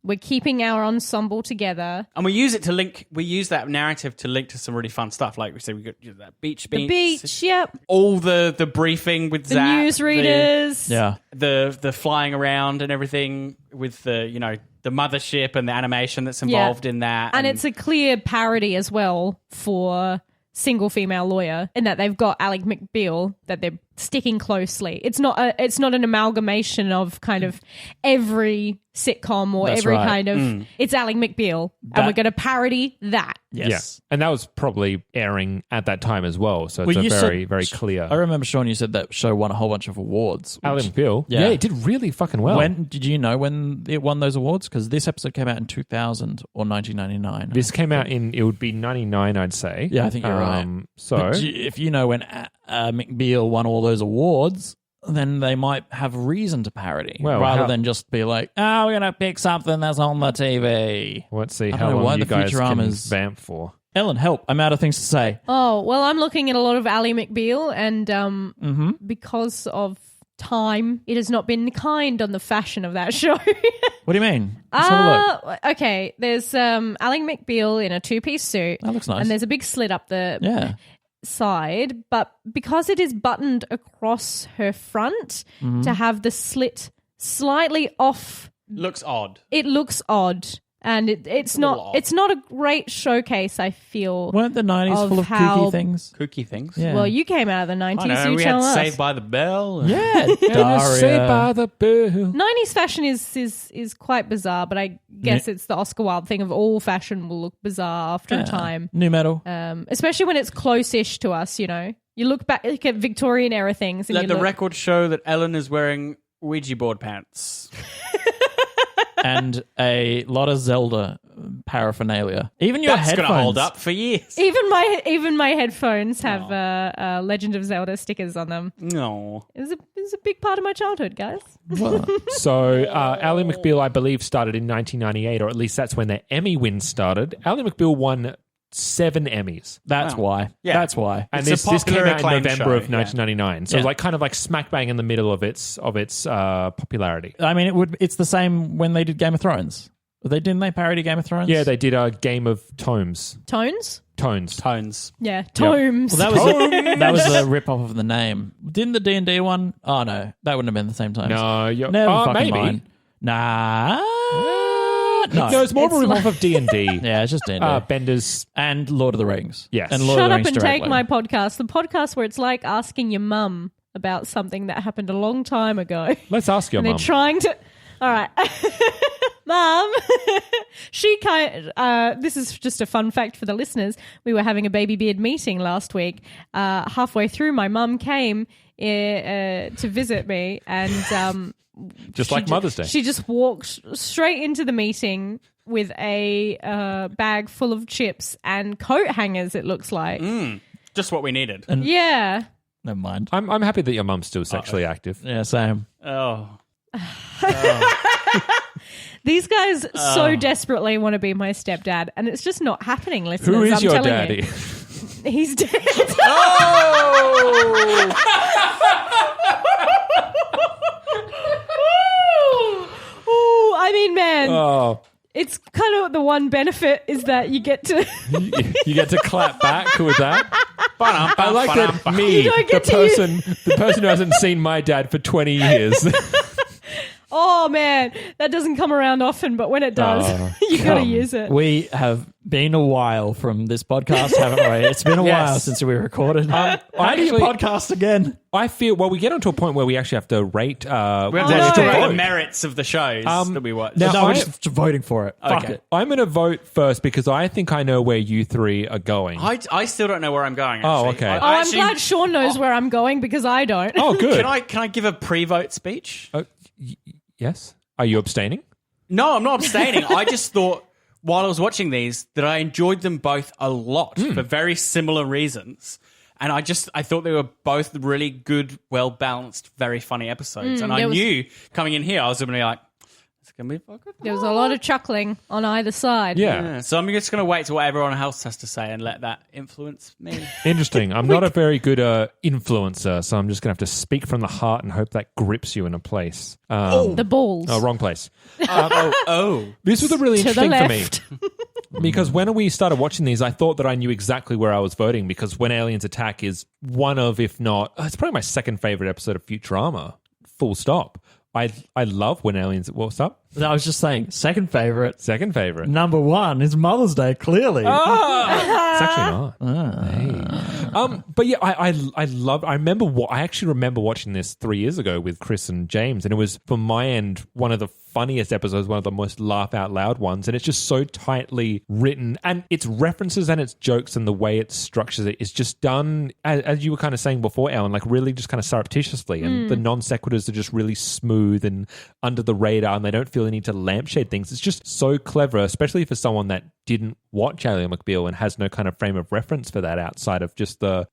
S2: we're keeping our ensemble together.
S4: And we use it to link. We use that narrative to link to some really fun stuff. Like we said, we got that beach,
S2: The beach, yep.
S4: all the briefing with
S2: The
S4: Zach,
S2: newsreaders.
S4: the flying around and everything with the mothership and the animation that's involved in that,
S2: And it's a clear parody as well for single female lawyer in that they've got Alec McBeal that they're sticking closely. It's not an amalgamation of kind of every sitcom or
S3: That's
S2: every
S3: right.
S2: kind of it's Alec McBeal and we're going to parody that.
S3: Yes.
S5: Yeah. And that was probably airing at that time as well. So
S3: Well,
S5: it's
S3: you
S5: very,
S3: said-
S5: very clear.
S3: I remember, Sean, you said that show won a whole bunch of awards.
S5: Alan McBeal.
S3: Yeah.
S5: Yeah, it did really fucking well.
S3: When did you know when it won those awards? Because this episode came out in 2000 or 1999.
S5: This came out it would be 99, I'd say.
S3: Yeah, I think you're right.
S5: So,
S3: But if you know when McBeal won all those awards, then they might have reason to parody rather than just be like, we're going to pick something that's on the TV.
S5: let's see
S3: I
S5: how
S3: don't know
S5: long
S3: why
S5: you
S3: the
S5: guys can
S3: Futuramas-
S5: vamp for.
S3: Ellen, help. I'm out of things to say.
S2: Oh, well, I'm looking at a lot of Ally McBeal and because of time, it has not been kind on the fashion of that show.
S3: What do you mean? Let's have a look.
S2: Okay, there's Ally McBeal in a two-piece suit.
S3: That looks nice.
S2: And there's a big slit up the
S3: Yeah.
S2: side, but because it is buttoned across her front to have the slit slightly off,
S4: looks odd.
S2: it looks odd. And it's
S4: little
S2: not
S4: odd.
S2: it's not a great showcase, I feel.
S3: Weren't the 90s
S2: of
S3: full of
S2: how-
S3: kooky things?
S4: Kooky things.
S3: Yeah.
S2: Well, you came out of the 90s,
S4: I know.
S2: you
S4: We
S2: tell
S4: had
S2: us.
S4: Saved by the Bell. and-
S3: Yeah.
S5: Saved by the Bell.
S2: 90s fashion is quite bizarre, but I guess it's the Oscar Wilde thing of all fashion will look bizarre after a time.
S3: New metal.
S2: Especially when it's close-ish to us, you know. You look back at Victorian era things and
S4: Let
S2: you
S4: the
S2: look,
S4: record show that Ellen is wearing Ouija board pants.
S3: And a lot of Zelda paraphernalia. Even your
S4: That's
S3: headphones.
S4: going to hold up for years.
S2: even my headphones have Legend of Zelda stickers on them.
S4: No.
S2: It was a big part of my childhood, guys.
S3: Well,
S5: So, Ally McBeal, I believe, started in 1998, or at least that's when their Emmy wins started. Ally McBeal won 7 Emmys.
S3: that's why.
S4: Yeah.
S3: That's why.
S5: And
S4: It's a
S5: this came
S4: popular
S5: out in
S4: acclaimed
S5: November
S4: show,
S5: of 1999. So
S3: Yeah.
S5: like kind of like smack bang in the middle of its popularity.
S3: I mean, it's the same when they did Game of Thrones. Didn't they parody Game of Thrones?
S5: Yeah, they did a Game of Tomes.
S2: Tones?
S5: Tones.
S4: Tones.
S2: Yeah, tomes.
S3: Well, that was a rip off of the name. Didn't the D&D one? Oh no, that wouldn't have been the same time.
S5: No,
S3: Never fucking
S5: maybe.
S3: mind. Nah. No.
S5: No, it's more of a
S2: It's
S5: rip-off of D&D.
S3: Yeah, it's just D&D.
S5: Bender's.
S3: And Lord of the Rings.
S5: Yes.
S3: And Lord
S2: Shut
S3: of the
S2: up
S3: Rings
S2: and
S3: directly.
S2: take my podcast. The podcast where it's like asking your mum about something that happened a long time ago.
S5: Let's ask your
S2: And they're
S5: mum.
S2: trying to... All right. Mum, this is just a fun fact for the listeners. We were having a baby beard meeting last week. Halfway through, my mum came to visit me and...
S5: Just like Mother's Day.
S2: She just walked straight into the meeting with a bag full of chips and coat hangers, it looks like.
S4: Just what we needed.
S2: Yeah.
S3: Never mind.
S5: I'm happy that your mum's still sexually active.
S3: Yeah, same.
S4: Oh.
S2: These guys so desperately want to be my stepdad, and it's just not happening, listeners.
S5: Who is
S2: I'm
S5: your
S2: telling
S5: daddy?
S2: You. He's dead. Ooh, I mean, man.
S5: Oh,
S2: It's kind of the one benefit is that you get to
S5: you get to clap back with that. I like that
S2: You don't get
S5: the person who hasn't seen my dad for 20 years.
S2: Oh man, that doesn't come around often, but when it does, you got to use it.
S1: We have been a while from this podcast, haven't we? It's been a while since we recorded. How do you podcast again?
S5: I feel, well, we get onto a point where we actually have to rate.
S4: We have to
S2: no.
S4: rate the merits of the shows that we watch.
S5: now-
S1: No, we're
S5: I-
S1: just voting for it. Fuck
S4: Okay.
S1: it.
S5: I'm going to vote first because I think I know where you three are going.
S4: I still don't know where I'm going.
S5: Oh,
S4: Actually.
S5: okay.
S2: I'm glad Sean knows where I'm going because I don't.
S5: Oh, good.
S4: Can I give a pre-vote speech?
S5: Yes. Are you abstaining?
S4: No, I'm not abstaining. I just thought while I was watching these that I enjoyed them both a lot for very similar reasons. And I thought they were both really good, well-balanced, very funny episodes. And I knew coming in here I was going to be like, it's going to be fucking
S2: There was a lot of chuckling on either side.
S5: Yeah.
S4: So I'm just going to wait to what everyone else has to say and let that influence me.
S5: Interesting. I'm not a very good influencer, so I'm just going to have to speak from the heart and hope that grips you in a place.
S2: The balls.
S5: Oh, wrong place.
S4: Oh.
S5: This was a really
S2: To the
S5: interesting for me.
S2: left.
S5: Because when we started watching these, I thought that I knew exactly where I was voting because When Aliens Attack is one of, if not, it's probably my second favorite episode of Futurama. Full stop. I love When Aliens... What's up?
S1: I was just saying, second favorite.
S5: Second favorite.
S1: Number one is Mother's Day, clearly.
S5: It's actually not. Hey. But yeah, I love. I actually remember watching this 3 years ago with Chris and James, and it was from my end one of the funniest episodes, one of the most laugh out loud ones, and it's just so tightly written, and its references and its jokes and the way it structures it is just done as you were kind of saying before, Ellen, like really just kind of surreptitiously, and the non sequiturs are just really smooth and under the radar, and they don't feel the need to lampshade things. It's just so clever, especially for someone that didn't watch Ally McBeal and has no kind of frame of reference for that outside of just the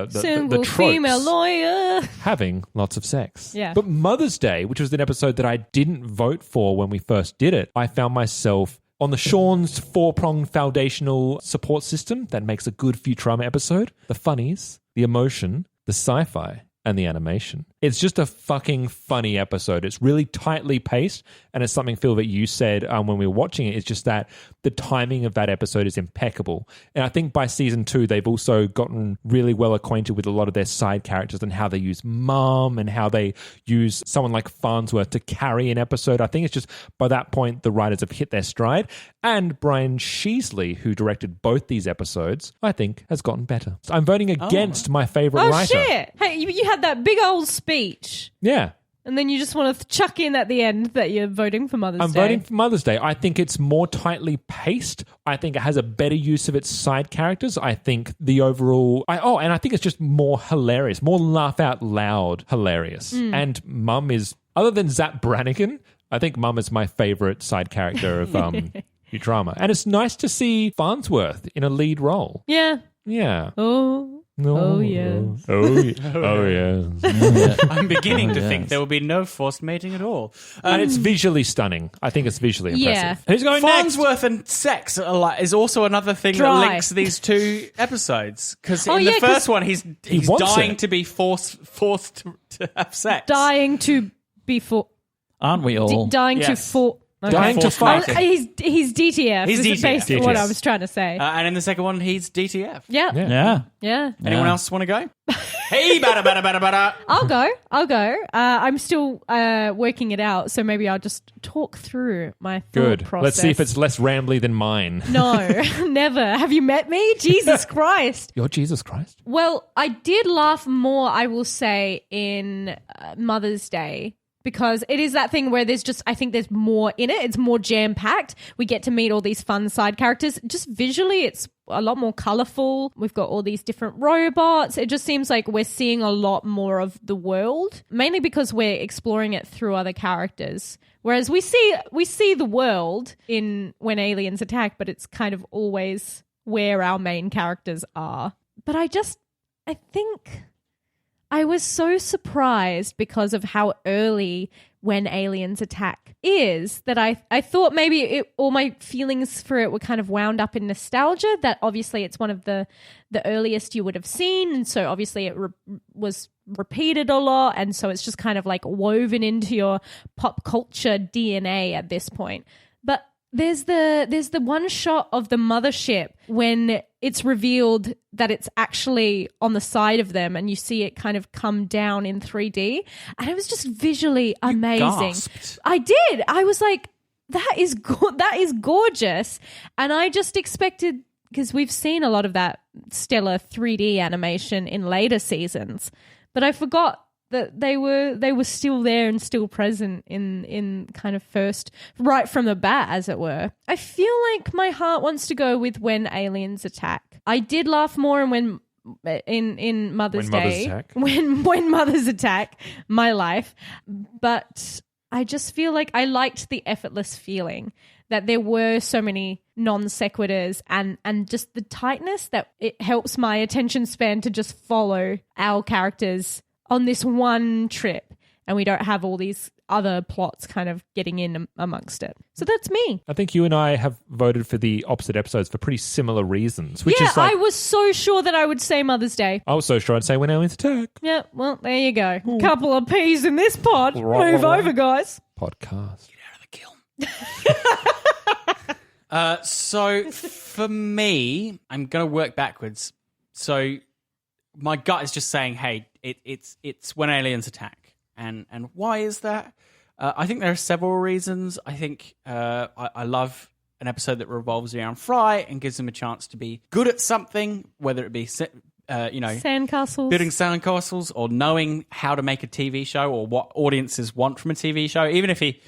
S2: Single
S5: tropes.
S2: female lawyer.
S5: Having lots of sex.
S2: Yeah.
S5: But Mother's Day, which was an episode that I didn't vote for when we first did it, I found myself on the Sean's four-pronged foundational support system that makes a good Futurama episode. The funnies, the emotion, the sci-fi, and the animation. It's just a fucking funny episode. It's really tightly paced, and it's something, Phil, that you said when we were watching it. It's just that the timing of that episode is impeccable. And I think by season 2, they've also gotten really well acquainted with a lot of their side characters and how they use Mom and how they use someone like Farnsworth to carry an episode. I think it's just by that point, the writers have hit their stride. And Brian Sheasley, who directed both these episodes, I think has gotten better. So I'm voting against my favorite writer.
S2: Oh shit! Hey, you had that big old speech,
S5: Yeah.
S2: and then you just want to chuck in at the end that you're voting for Mother's Day.
S5: I'm voting for Mother's Day. I think it's more tightly paced. I think it has a better use of its side characters. I think the overall... and I think it's just more hilarious, more laugh out loud hilarious. And Mum is... Other than Zap Brannigan, I think Mum is my favorite side character of Futurama. And it's nice to see Farnsworth in a lead role.
S2: Yeah.
S5: Yeah.
S2: Oh. Oh, yes.
S5: Oh, yes.
S4: I'm beginning to think there will be no forced mating at all.
S5: And it's visually stunning. I think it's visually impressive.
S1: Who's going next?
S4: Farnsworth and sex is also another thing
S2: Dry.
S4: that links these two episodes. Because
S2: Oh,
S4: in
S2: yeah,
S4: the
S2: 'cause
S4: first one, he's
S5: wants
S4: dying
S5: it.
S4: to be forced to have sex.
S2: Dying to be for...
S1: Aren't we all?
S2: dying to
S4: Yes.
S2: for... Okay.
S5: Dying to
S4: Forced
S5: fuck.
S4: mating.
S2: He's DTF.
S4: He's
S2: is
S4: DTF.
S2: basically what
S5: DTF.
S2: I was trying to say.
S4: And in the second one, he's DTF.
S2: yeah.
S1: Yeah.
S4: Anyone else want to go? Hey, bada.
S2: I'll go. I'm still working it out, so maybe I'll just talk through my thought
S5: Good.
S2: process.
S5: Let's see if it's less rambly than mine.
S2: No, never. Have you met me? Jesus Christ.
S5: You're Jesus Christ.
S2: Well, I did laugh more, I will say, in Mother's Day. Because it is that thing where I think there's more in it. It's more jam-packed. We get to meet all these fun side characters. Just visually, it's a lot more colorful. We've got all these different robots. It just seems like we're seeing a lot more of the world, mainly because we're exploring it through other characters. Whereas we see the world in When Aliens Attack, but it's kind of always where our main characters are. But I think... I was so surprised because of how early When Aliens Attack is that I thought maybe all my feelings for it were kind of wound up in nostalgia, that obviously it's one of the earliest you would have seen, and so obviously it was repeated a lot, and so it's just kind of like woven into your pop culture DNA at this point. But there's the one shot of the mothership when it's revealed that it's actually on the side of them and you see it kind of come down in 3D, and it was just visually amazing.
S4: Gasped.
S2: I did. I was like, that is gorgeous. And I just expected, because we've seen a lot of that stellar 3D animation in later seasons, but I forgot that they were still there and still present in kind of first, right from the bat, as it were. I feel like my heart wants to go with When Aliens Attack. I did laugh more in Mother's Day. When Mothers Attack, my life. But I just feel like I liked the effortless feeling that there were so many non sequiturs and just the tightness that it helps my attention span to just follow our characters on this one trip, and we don't have all these other plots kind of getting in amongst it. So that's me.
S5: I think you and I have voted for the opposite episodes for pretty similar reasons. Which is
S2: I was so sure that I would say Mother's Day.
S5: I was so sure I'd say When Aliens Attack.
S2: Yeah, well, there you go. Couple of peas in this pod. Move over, guys.
S5: Podcast.
S4: Get out of the kiln. So for me, I'm going to work backwards. So my gut is just saying, hey, it's When Aliens Attack. And why is that? I think there are several reasons. I think I love an episode that revolves around Fry and gives him a chance to be good at something, whether it be
S2: sandcastles,
S4: building sandcastles, or knowing how to make a TV show or what audiences want from a TV show. Even if he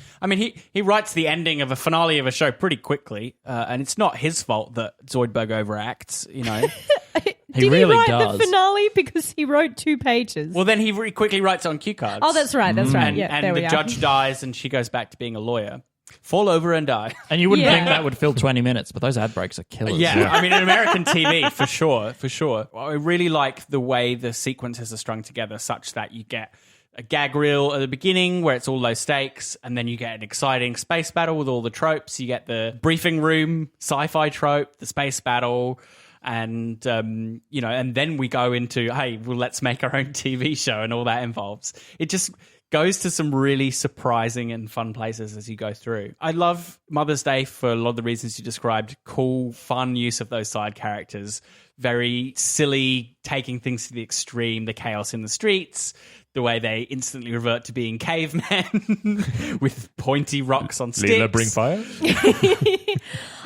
S4: writes the ending of a finale of a show pretty quickly, and it's not his fault that Zoidberg overacts,
S2: Did
S3: really
S2: he write
S3: does.
S2: the finale because he wrote 2 pages?
S4: Well, then he quickly writes it on cue cards.
S2: Oh, that's right. That's right.
S4: And,
S2: Yeah,
S4: and
S2: there
S4: the
S2: we are.
S4: judge dies, and she goes back to being a lawyer. Fall over and die.
S3: And you wouldn't
S2: Yeah.
S3: think that would fill 20 minutes, but those ad breaks are killers.
S4: Yeah, I mean, in American TV, for sure. I really like the way the sequences are strung together such that you get a gag reel at the beginning where it's all low stakes, and then you get an exciting space battle with all the tropes. You get the briefing room sci-fi trope, the space battle, and and then we go into, hey, well, let's make our own TV show, and all that involves. It just goes to some really surprising and fun places as you go through. I love Mother's Day for a lot of the reasons you described. Cool, fun use of those side characters. Very silly, taking things to the extreme, the chaos in the streets, the way they instantly revert to being cavemen with pointy rocks on sticks.
S5: Leela, bring fire?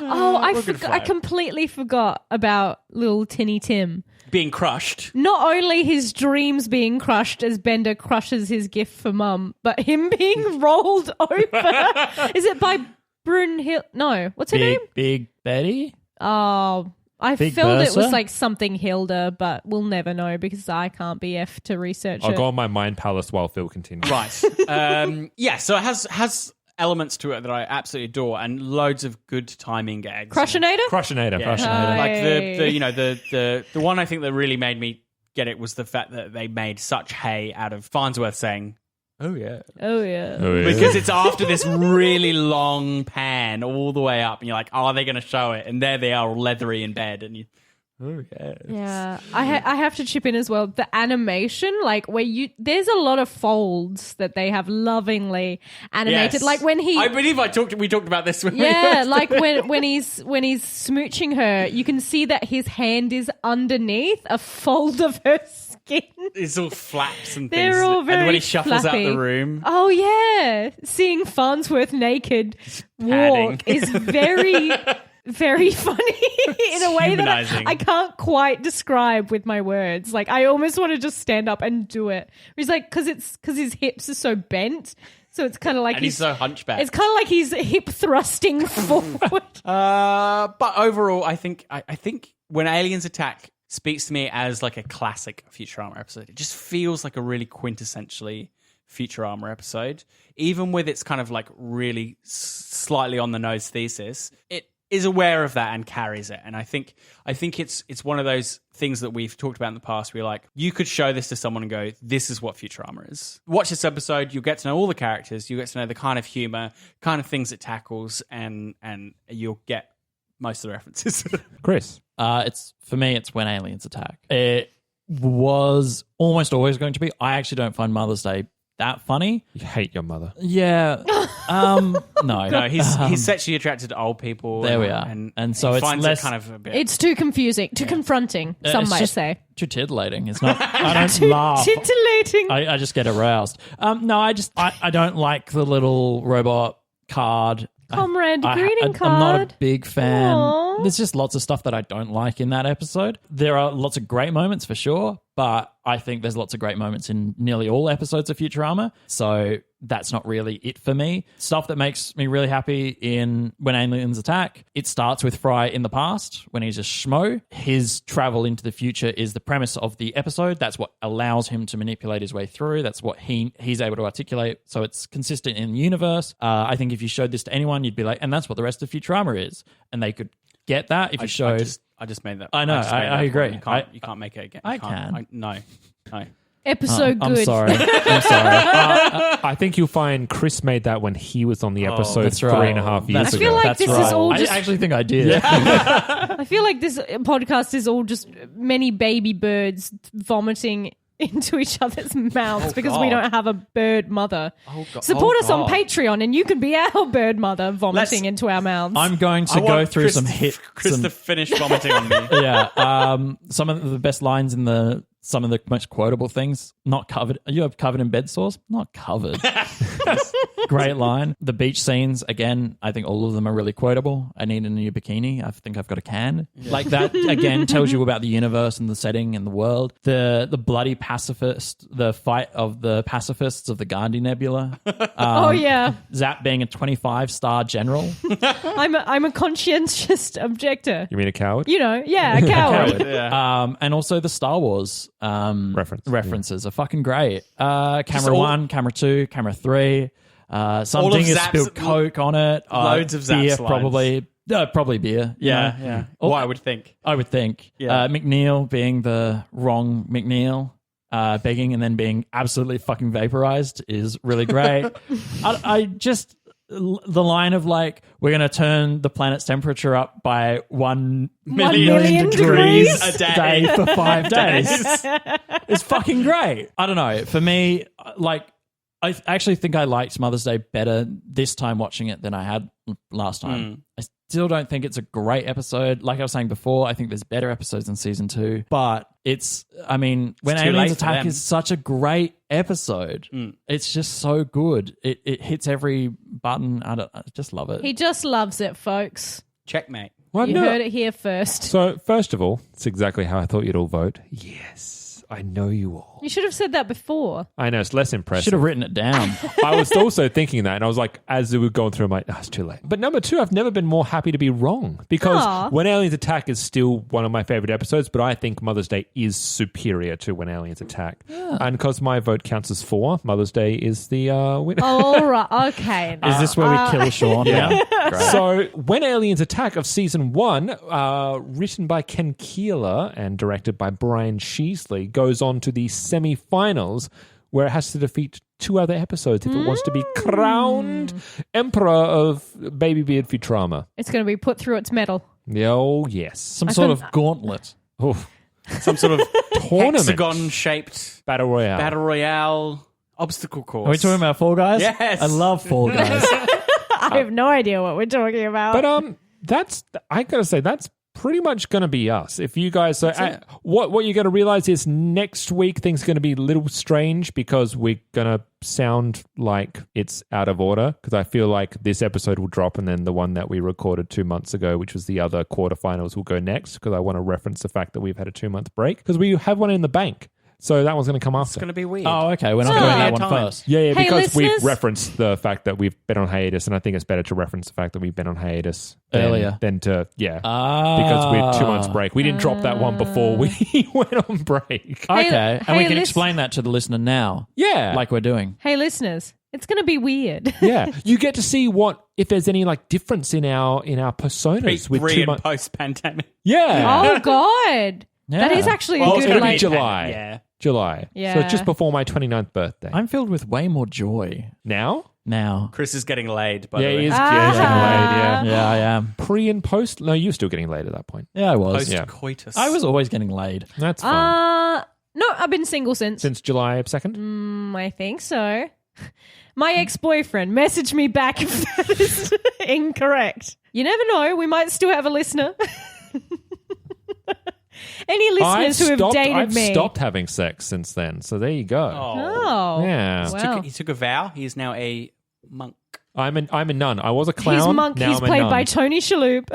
S2: I completely forgot about little Tinny Tim.
S4: Being crushed.
S2: Not only his dreams being crushed as Bender crushes his gift for Mum, but him being rolled over. Is it by Brunhild? No. What's her name?
S3: Big Betty?
S2: Oh, I
S3: Big
S2: felt it was
S3: Bertha?
S2: like something Hilda, but we'll never know because I can't be F to research
S5: I'll
S2: it.
S5: go on my mind palace while Phil continues.
S4: Right. So it has elements to it that I absolutely adore, and loads of good timing gags.
S2: Crushinator?
S5: Crushinator.
S4: Yeah.
S2: Hey.
S4: Like the one I think that really made me get it was the fact that they made such hay out of Farnsworth saying, "Oh yeah."
S2: Oh, yeah.
S5: Oh, yeah.
S4: Because it's after this really long pan all the way up, and you're like, "Oh, are they going to show it?" And there they are, all leathery in bed, and you, oh yeah,
S2: Yeah, I have to chip in as well. The animation, like where there's a lot of folds that they have lovingly animated.
S4: Yes.
S2: Like when
S4: I believe we talked about this. When
S2: yeah, like when he's smooching her, you can see that his hand is underneath a fold of her skin.
S4: it's all flaps and things.
S2: They're all very
S4: and when he shuffles
S2: flappy.
S4: out the room.
S2: Oh yeah, seeing Farnsworth naked walk
S4: padding.
S2: is very. Very funny in a way that
S4: humanizing.
S2: I can't quite describe with my words. Like I almost want to just stand up and do it. He's like, because his hips are so bent, so it's kind of like
S4: And he's so hunchback.
S2: It's kind of like he's hip thrusting forward.
S4: But overall, I think When Aliens Attack speaks to me as like a classic Futurama episode. It just feels like a really quintessentially Futurama episode, even with its kind of like really slightly on the nose thesis. is aware of that and carries it. And I think it's one of those things that we've talked about in the past where like you could show this to someone and go, this is what Futurama is. Watch this episode, you'll get to know all the characters, you'll get to know the kind of humor, kind of things it tackles, and you'll get most of the references.
S5: Chris.
S3: It's for me, it's When Aliens Attack. It was almost always going to be. I actually don't find Mother's Day that funny.
S5: You hate your mother.
S3: Yeah. No,
S4: he's sexually attracted to old people.
S3: There we are. And so it's less
S4: kind of a bit.
S2: It's too confusing, too confronting, some might say.
S3: Too titillating. It's not. I don't laugh.
S2: Titillating.
S3: I just get aroused. No, I don't like the little robot card.
S2: Comrade greeting card.
S3: I'm not a big fan.
S2: Aww.
S3: There's just lots of stuff that I don't like in that episode. There are lots of great moments for sure, but I think there's lots of great moments in nearly all episodes of Futurama. So that's not really it for me. Stuff that makes me really happy in When Aliens Attack, it starts with Fry in the past when he's a schmo. His travel into the future is the premise of the episode. That's what allows him to manipulate his way through. That's what he's able to articulate. So it's consistent in the universe. I think if you showed this to anyone, you'd be like, and that's what the rest of Futurama is. And they could get that if you showed...
S4: I just made that.
S3: I know. I agree.
S4: You can't make it again.
S3: I can.
S4: No.
S2: Episode good.
S3: I'm sorry. I'm sorry.
S5: I think you'll find Chris made that when he was on the episode
S3: that's right.
S5: 3.5 years
S2: I
S5: ago.
S2: feel like this is all just...
S3: I actually think I did.
S2: I feel like this podcast is all just many baby birds vomiting into each other's mouths because we don't have a bird mother. Support us on Patreon and you can be our bird mother vomiting into our mouths.
S3: I'm going to go through some hits.
S4: Chris to finish vomiting on me.
S3: Yeah. Some of the best lines in some of the most quotable things. Not covered. Are you covered in bed sores? Not covered. Great line. The beach scenes, again, I think all of them are really quotable. I need a new bikini. I think I've got a can. Yeah. Like that, again, tells you about the universe and the setting and the world. The bloody pacifist, the fight of the pacifists of the Gandhi Nebula.
S2: Oh, yeah.
S3: Zap being a 25-star general.
S2: I'm a conscientious objector.
S5: You mean a coward?
S2: You know, yeah, a coward.
S4: Yeah.
S3: And also the Star Wars references are fucking great. Camera 1, camera 2, camera 3. Something has spilled Coke on it.
S4: Loads of Zap's
S3: beer,
S4: lines.
S3: probably beer.
S4: Yeah. Well, I would think.
S3: Yeah. McNeil being the wrong McNeil, begging and then being absolutely fucking vaporized is really great. I just the line of like, we're going to turn the planet's temperature up by 1 million degrees
S4: a day
S3: for 5 days is fucking great. I don't know. For me, like, I actually think I liked Mother's Day better this time watching it than I had last time. I still don't think it's a great episode. Like I was saying before, I think there's better episodes in season 2. But When Aliens Attack is such a great episode. It's just so good. It hits every button. I just love it.
S2: He just loves it, folks.
S4: Checkmate.
S2: Well, you heard it here first.
S5: So, first of all, it's exactly how I thought you'd all vote. Yes. I know you all.
S2: You should have said that before.
S5: I know, it's less impressive.
S3: Should have written it down.
S5: I was also thinking that, and I was like, as we were going through, I'm like, it's too late. But number 2, I've never been more happy to be wrong because When Aliens Attack is still one of my favorite episodes, but I think Mother's Day is superior to When Aliens Attack. Yeah. And because my vote counts as 4, Mother's Day is the winner.
S2: All right. Okay.
S3: Is this where we kill Sean?
S5: Yeah. So, When Aliens Attack of season 1, written by Ken Keeler and directed by Brian Sheasley, goes on to the semi-finals where it has to defeat 2 other episodes if it wants to be crowned Emperor of Baby Beard Futurama.
S2: It's going to be put through its medal.
S5: Oh, yes.
S3: Some sort of gauntlet.
S4: Some sort of
S5: tournament.
S4: Hexagon-shaped
S5: Battle Royale
S4: obstacle course.
S3: Are we talking about Fall Guys?
S4: Yes.
S3: I love Fall Guys.
S2: I have no idea what we're talking about.
S5: But I gotta say, that's pretty much going to be us. If you guys, what you got to realize is next week things are going to be a little strange because we're going to sound like it's out of order because I feel like this episode will drop and then the one that we recorded 2 months ago, which was the other quarterfinals, will go next because I want to reference the fact that we've had a 2-month break because we have one in the bank. So that one's going to come after.
S4: It's going to be weird.
S3: Oh, okay. We're not doing that one first.
S5: Yeah,
S2: Hey,
S5: because
S2: listeners?
S5: we've referenced the fact that we've been on hiatus, and I think it's better to reference the fact that we've been on hiatus
S3: earlier
S5: than to, because we're 2 months break. We didn't drop that one before we went on break.
S3: Okay. And we can
S2: hey,
S3: explain that to the listener now.
S5: Yeah.
S3: Like we're doing.
S2: Hey, listeners, It's going to be weird.
S5: Yeah, you get to see if there's any like difference in our personas with
S4: Pre
S5: 2
S4: and post pandemic.
S5: Yeah.
S2: Oh, God.
S3: Yeah.
S2: That is actually
S5: Well,
S2: a
S5: it's
S2: good
S5: going to be
S2: like.
S5: July.
S4: Yeah.
S5: July.
S2: Yeah.
S5: So just before my 29th birthday.
S3: I'm filled with way more joy
S5: Now?
S3: now.
S4: Chris is getting laid, by
S5: Yeah,
S4: the way.
S5: he is
S2: Ah.
S5: getting laid,
S3: Yeah, I am.
S5: yeah. Pre and post? No, you were still getting laid at that point.
S3: Yeah, I was.
S4: Post
S5: Yeah.
S4: coitus.
S3: I was always getting laid.
S5: That's fine.
S2: No, I've been single since.
S5: Since July 2nd?
S2: I think so. My ex-boyfriend messaged me back if that is incorrect. You never know. We might still have a listener. Any listeners who have dated
S5: I've
S2: me?
S5: stopped having sex since then. So there you go.
S2: Oh.
S5: Yeah.
S2: Wow.
S4: He took a vow. He is now a monk.
S5: I'm a nun. I was a clown.
S2: He's monk.
S5: Now
S2: He's
S5: I'm a
S2: played
S5: nun.
S2: by Tony Shalhoub.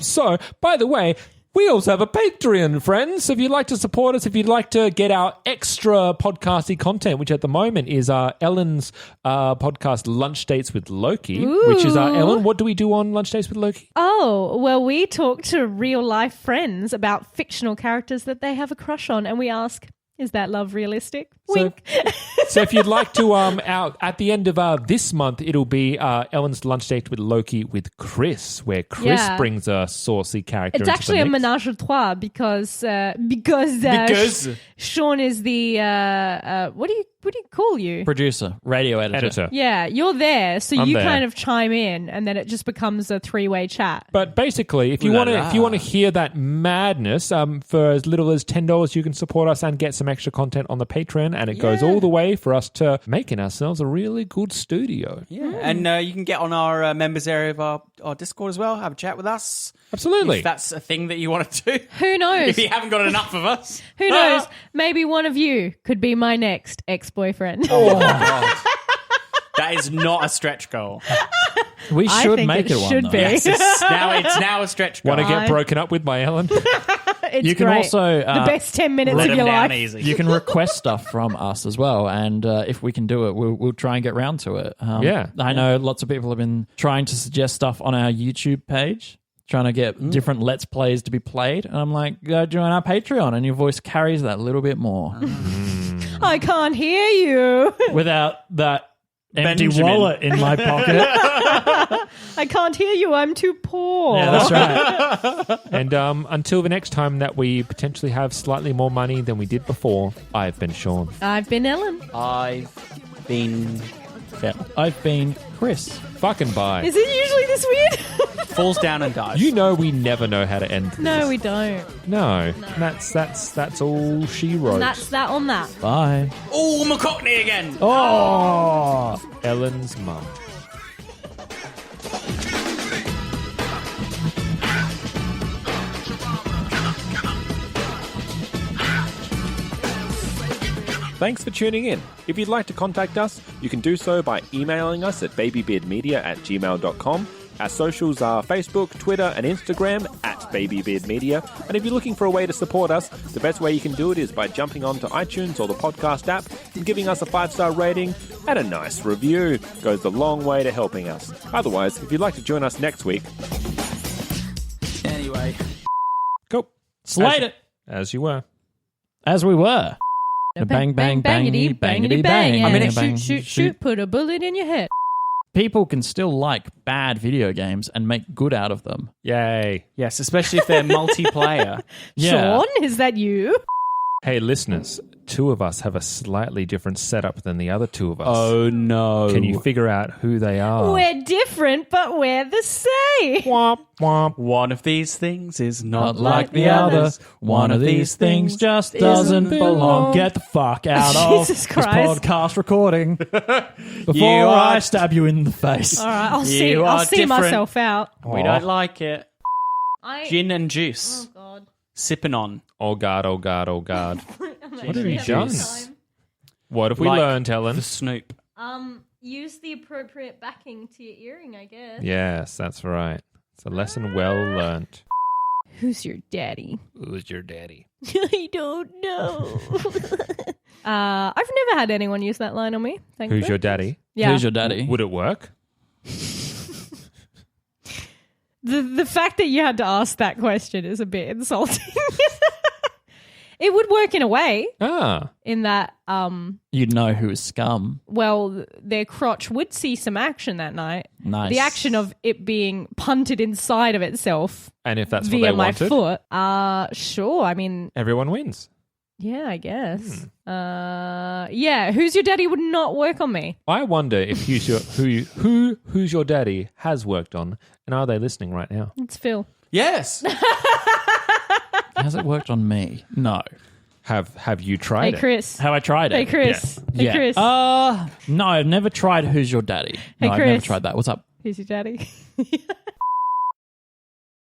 S5: So, by the way, we also have a Patreon, friends. If you'd like to support us, if you'd like to get our extra podcasty content, which at the moment is Ellen's podcast, Lunch Dates with Loki, which is Ellen, what do we do on Lunch Dates with Loki?
S2: Oh, well, we talk to real-life friends about fictional characters that they have a crush on, and we ask, is that love realistic? Wink.
S5: So if you'd like to, at the end of this month, it'll be Ellen's Lunch Date with Loki with Chris, where Chris brings a saucy character.
S2: It's
S5: into
S2: actually
S5: the
S2: a
S5: mix.
S2: menage a trois because Sean is the what do you call you?
S3: Producer, radio editor.
S2: Yeah, you're there, so
S5: I'm
S2: you
S5: there.
S2: kind of chime in, and then it just becomes a 3-way chat.
S5: But basically, if you want to hear that madness, for as little as $10, you can support us and get some extra content on the Patreon, and it goes all the way for us to making ourselves a really good studio.
S4: Yeah. And you can get on our members area of our Discord as well. Have a chat with us.
S5: Absolutely.
S4: If that's a thing that you want to do.
S2: Who knows?
S4: If you haven't got enough of us.
S2: Who knows? Maybe one of you could be my next ex-boyfriend.
S4: Oh, my God. That is not a stretch goal.
S3: We
S2: I
S3: should
S2: think
S3: make it one,
S2: should
S3: though.
S2: be.
S4: Yes, it's now a stretch goal.
S5: Want to get broken up with by Ellen?
S2: It's
S3: You can
S2: great.
S3: also,
S2: the best 10 minutes
S4: Let
S2: of
S4: him
S2: your
S4: down
S2: life.
S4: easy.
S3: You can request stuff from us as well, and if we can do it, we'll try and get round to it. I know lots of people have been trying to suggest stuff on our YouTube page, trying to get different Let's Plays to be played, and I'm like, go join our Patreon, and your voice carries that little bit more
S2: I can't hear you.
S3: without that empty
S4: Benjamin.
S3: wallet in my pocket.
S2: I can't hear you. I'm too poor.
S3: Yeah, that's right.
S5: And until the next time that we potentially have slightly more money than we did before, I've been Sean.
S2: I've been Ellen.
S4: I've been
S3: I've been Chris.
S5: Fucking bye.
S2: Is it usually this weird?
S4: falls down and dies.
S5: You know we never know how to end this.
S2: No, we don't.
S5: No. That's all she wrote.
S2: And that's that on that.
S3: Bye.
S4: Oh, McCockney again.
S3: Oh!
S5: Ellen's mum. Thanks for tuning in. If you'd like to contact us, you can do so by emailing us at babybeardmedia@gmail.com. Our socials are Facebook, Twitter, and Instagram @babybeardmedia. And if you're looking for a way to support us, the best way you can do it is by jumping onto iTunes or the podcast app and giving us a 5-star rating and a nice review. Goes a long way to helping us. Otherwise, if you'd like to join us next week,
S4: Anyway.
S5: go.
S3: Slate it.
S5: As you were.
S3: As we were. Bang, bang, bangity, bangity, bang.
S2: I mean,
S3: Bang,
S2: shoot, put a bullet in your head.
S3: People can still like bad video games and make good out of them.
S5: Yay.
S4: Yes, especially if they're multiplayer.
S3: Yeah.
S2: Sean, is that you?
S5: Hey, listeners, 2 of us have a slightly different setup than the other 2 of us.
S4: Oh, no.
S5: Can you figure out who they are?
S2: We're different, but we're the same.
S5: Womp, womp.
S4: One of these things is
S3: Not like the other. One of these things just doesn't belong. Get the fuck out of
S2: Jesus
S3: this
S2: Christ.
S3: podcast recording before
S4: You are-
S3: I stab you in the face.
S2: All right, I'll
S4: You
S2: see
S4: are different.
S2: myself out.
S4: We don't like it.
S2: I,
S4: Gin and juice.
S2: oh, God.
S4: Sipping on.
S5: Oh, God, oh, God, oh, God.
S2: What
S5: have you done? What have we
S4: Like
S5: learned, Helen?
S4: The Snoop.
S2: Use the appropriate backing to your earring, I guess.
S5: Yes, that's right. It's a lesson well learnt.
S2: Who's your daddy?
S5: Who's your daddy?
S2: I don't know. I've never had anyone use that line on me. Thankfully.
S5: Who's your daddy?
S2: Yeah.
S3: Who's your daddy?
S5: Would it work?
S2: The fact that you had to ask that question is a bit insulting. It would work in a way.
S5: Ah.
S2: In that,
S3: You'd know who is scum.
S2: well, their crotch would see some action that night.
S3: Nice.
S2: The action of it being punted inside of itself
S5: And if that's what
S2: via
S5: they
S2: my
S5: wanted,
S2: foot. Sure. I mean,
S5: everyone wins.
S2: yeah, I guess. Yeah, Who's Your Daddy would not work on me.
S5: I wonder if Who's Your Daddy has worked on, and are they listening right now?
S2: It's Phil.
S4: Yes.
S3: Has it worked on me? No.
S5: Have you tried
S2: Hey,
S5: it?
S2: Chris.
S3: Have I tried it?
S2: Hey, Chris. Hey, Chris.
S3: No, I've never tried Who's Your Daddy.
S2: Hey,
S3: No, I've never
S2: Chris.
S3: tried that. What's up?
S2: Who's your daddy?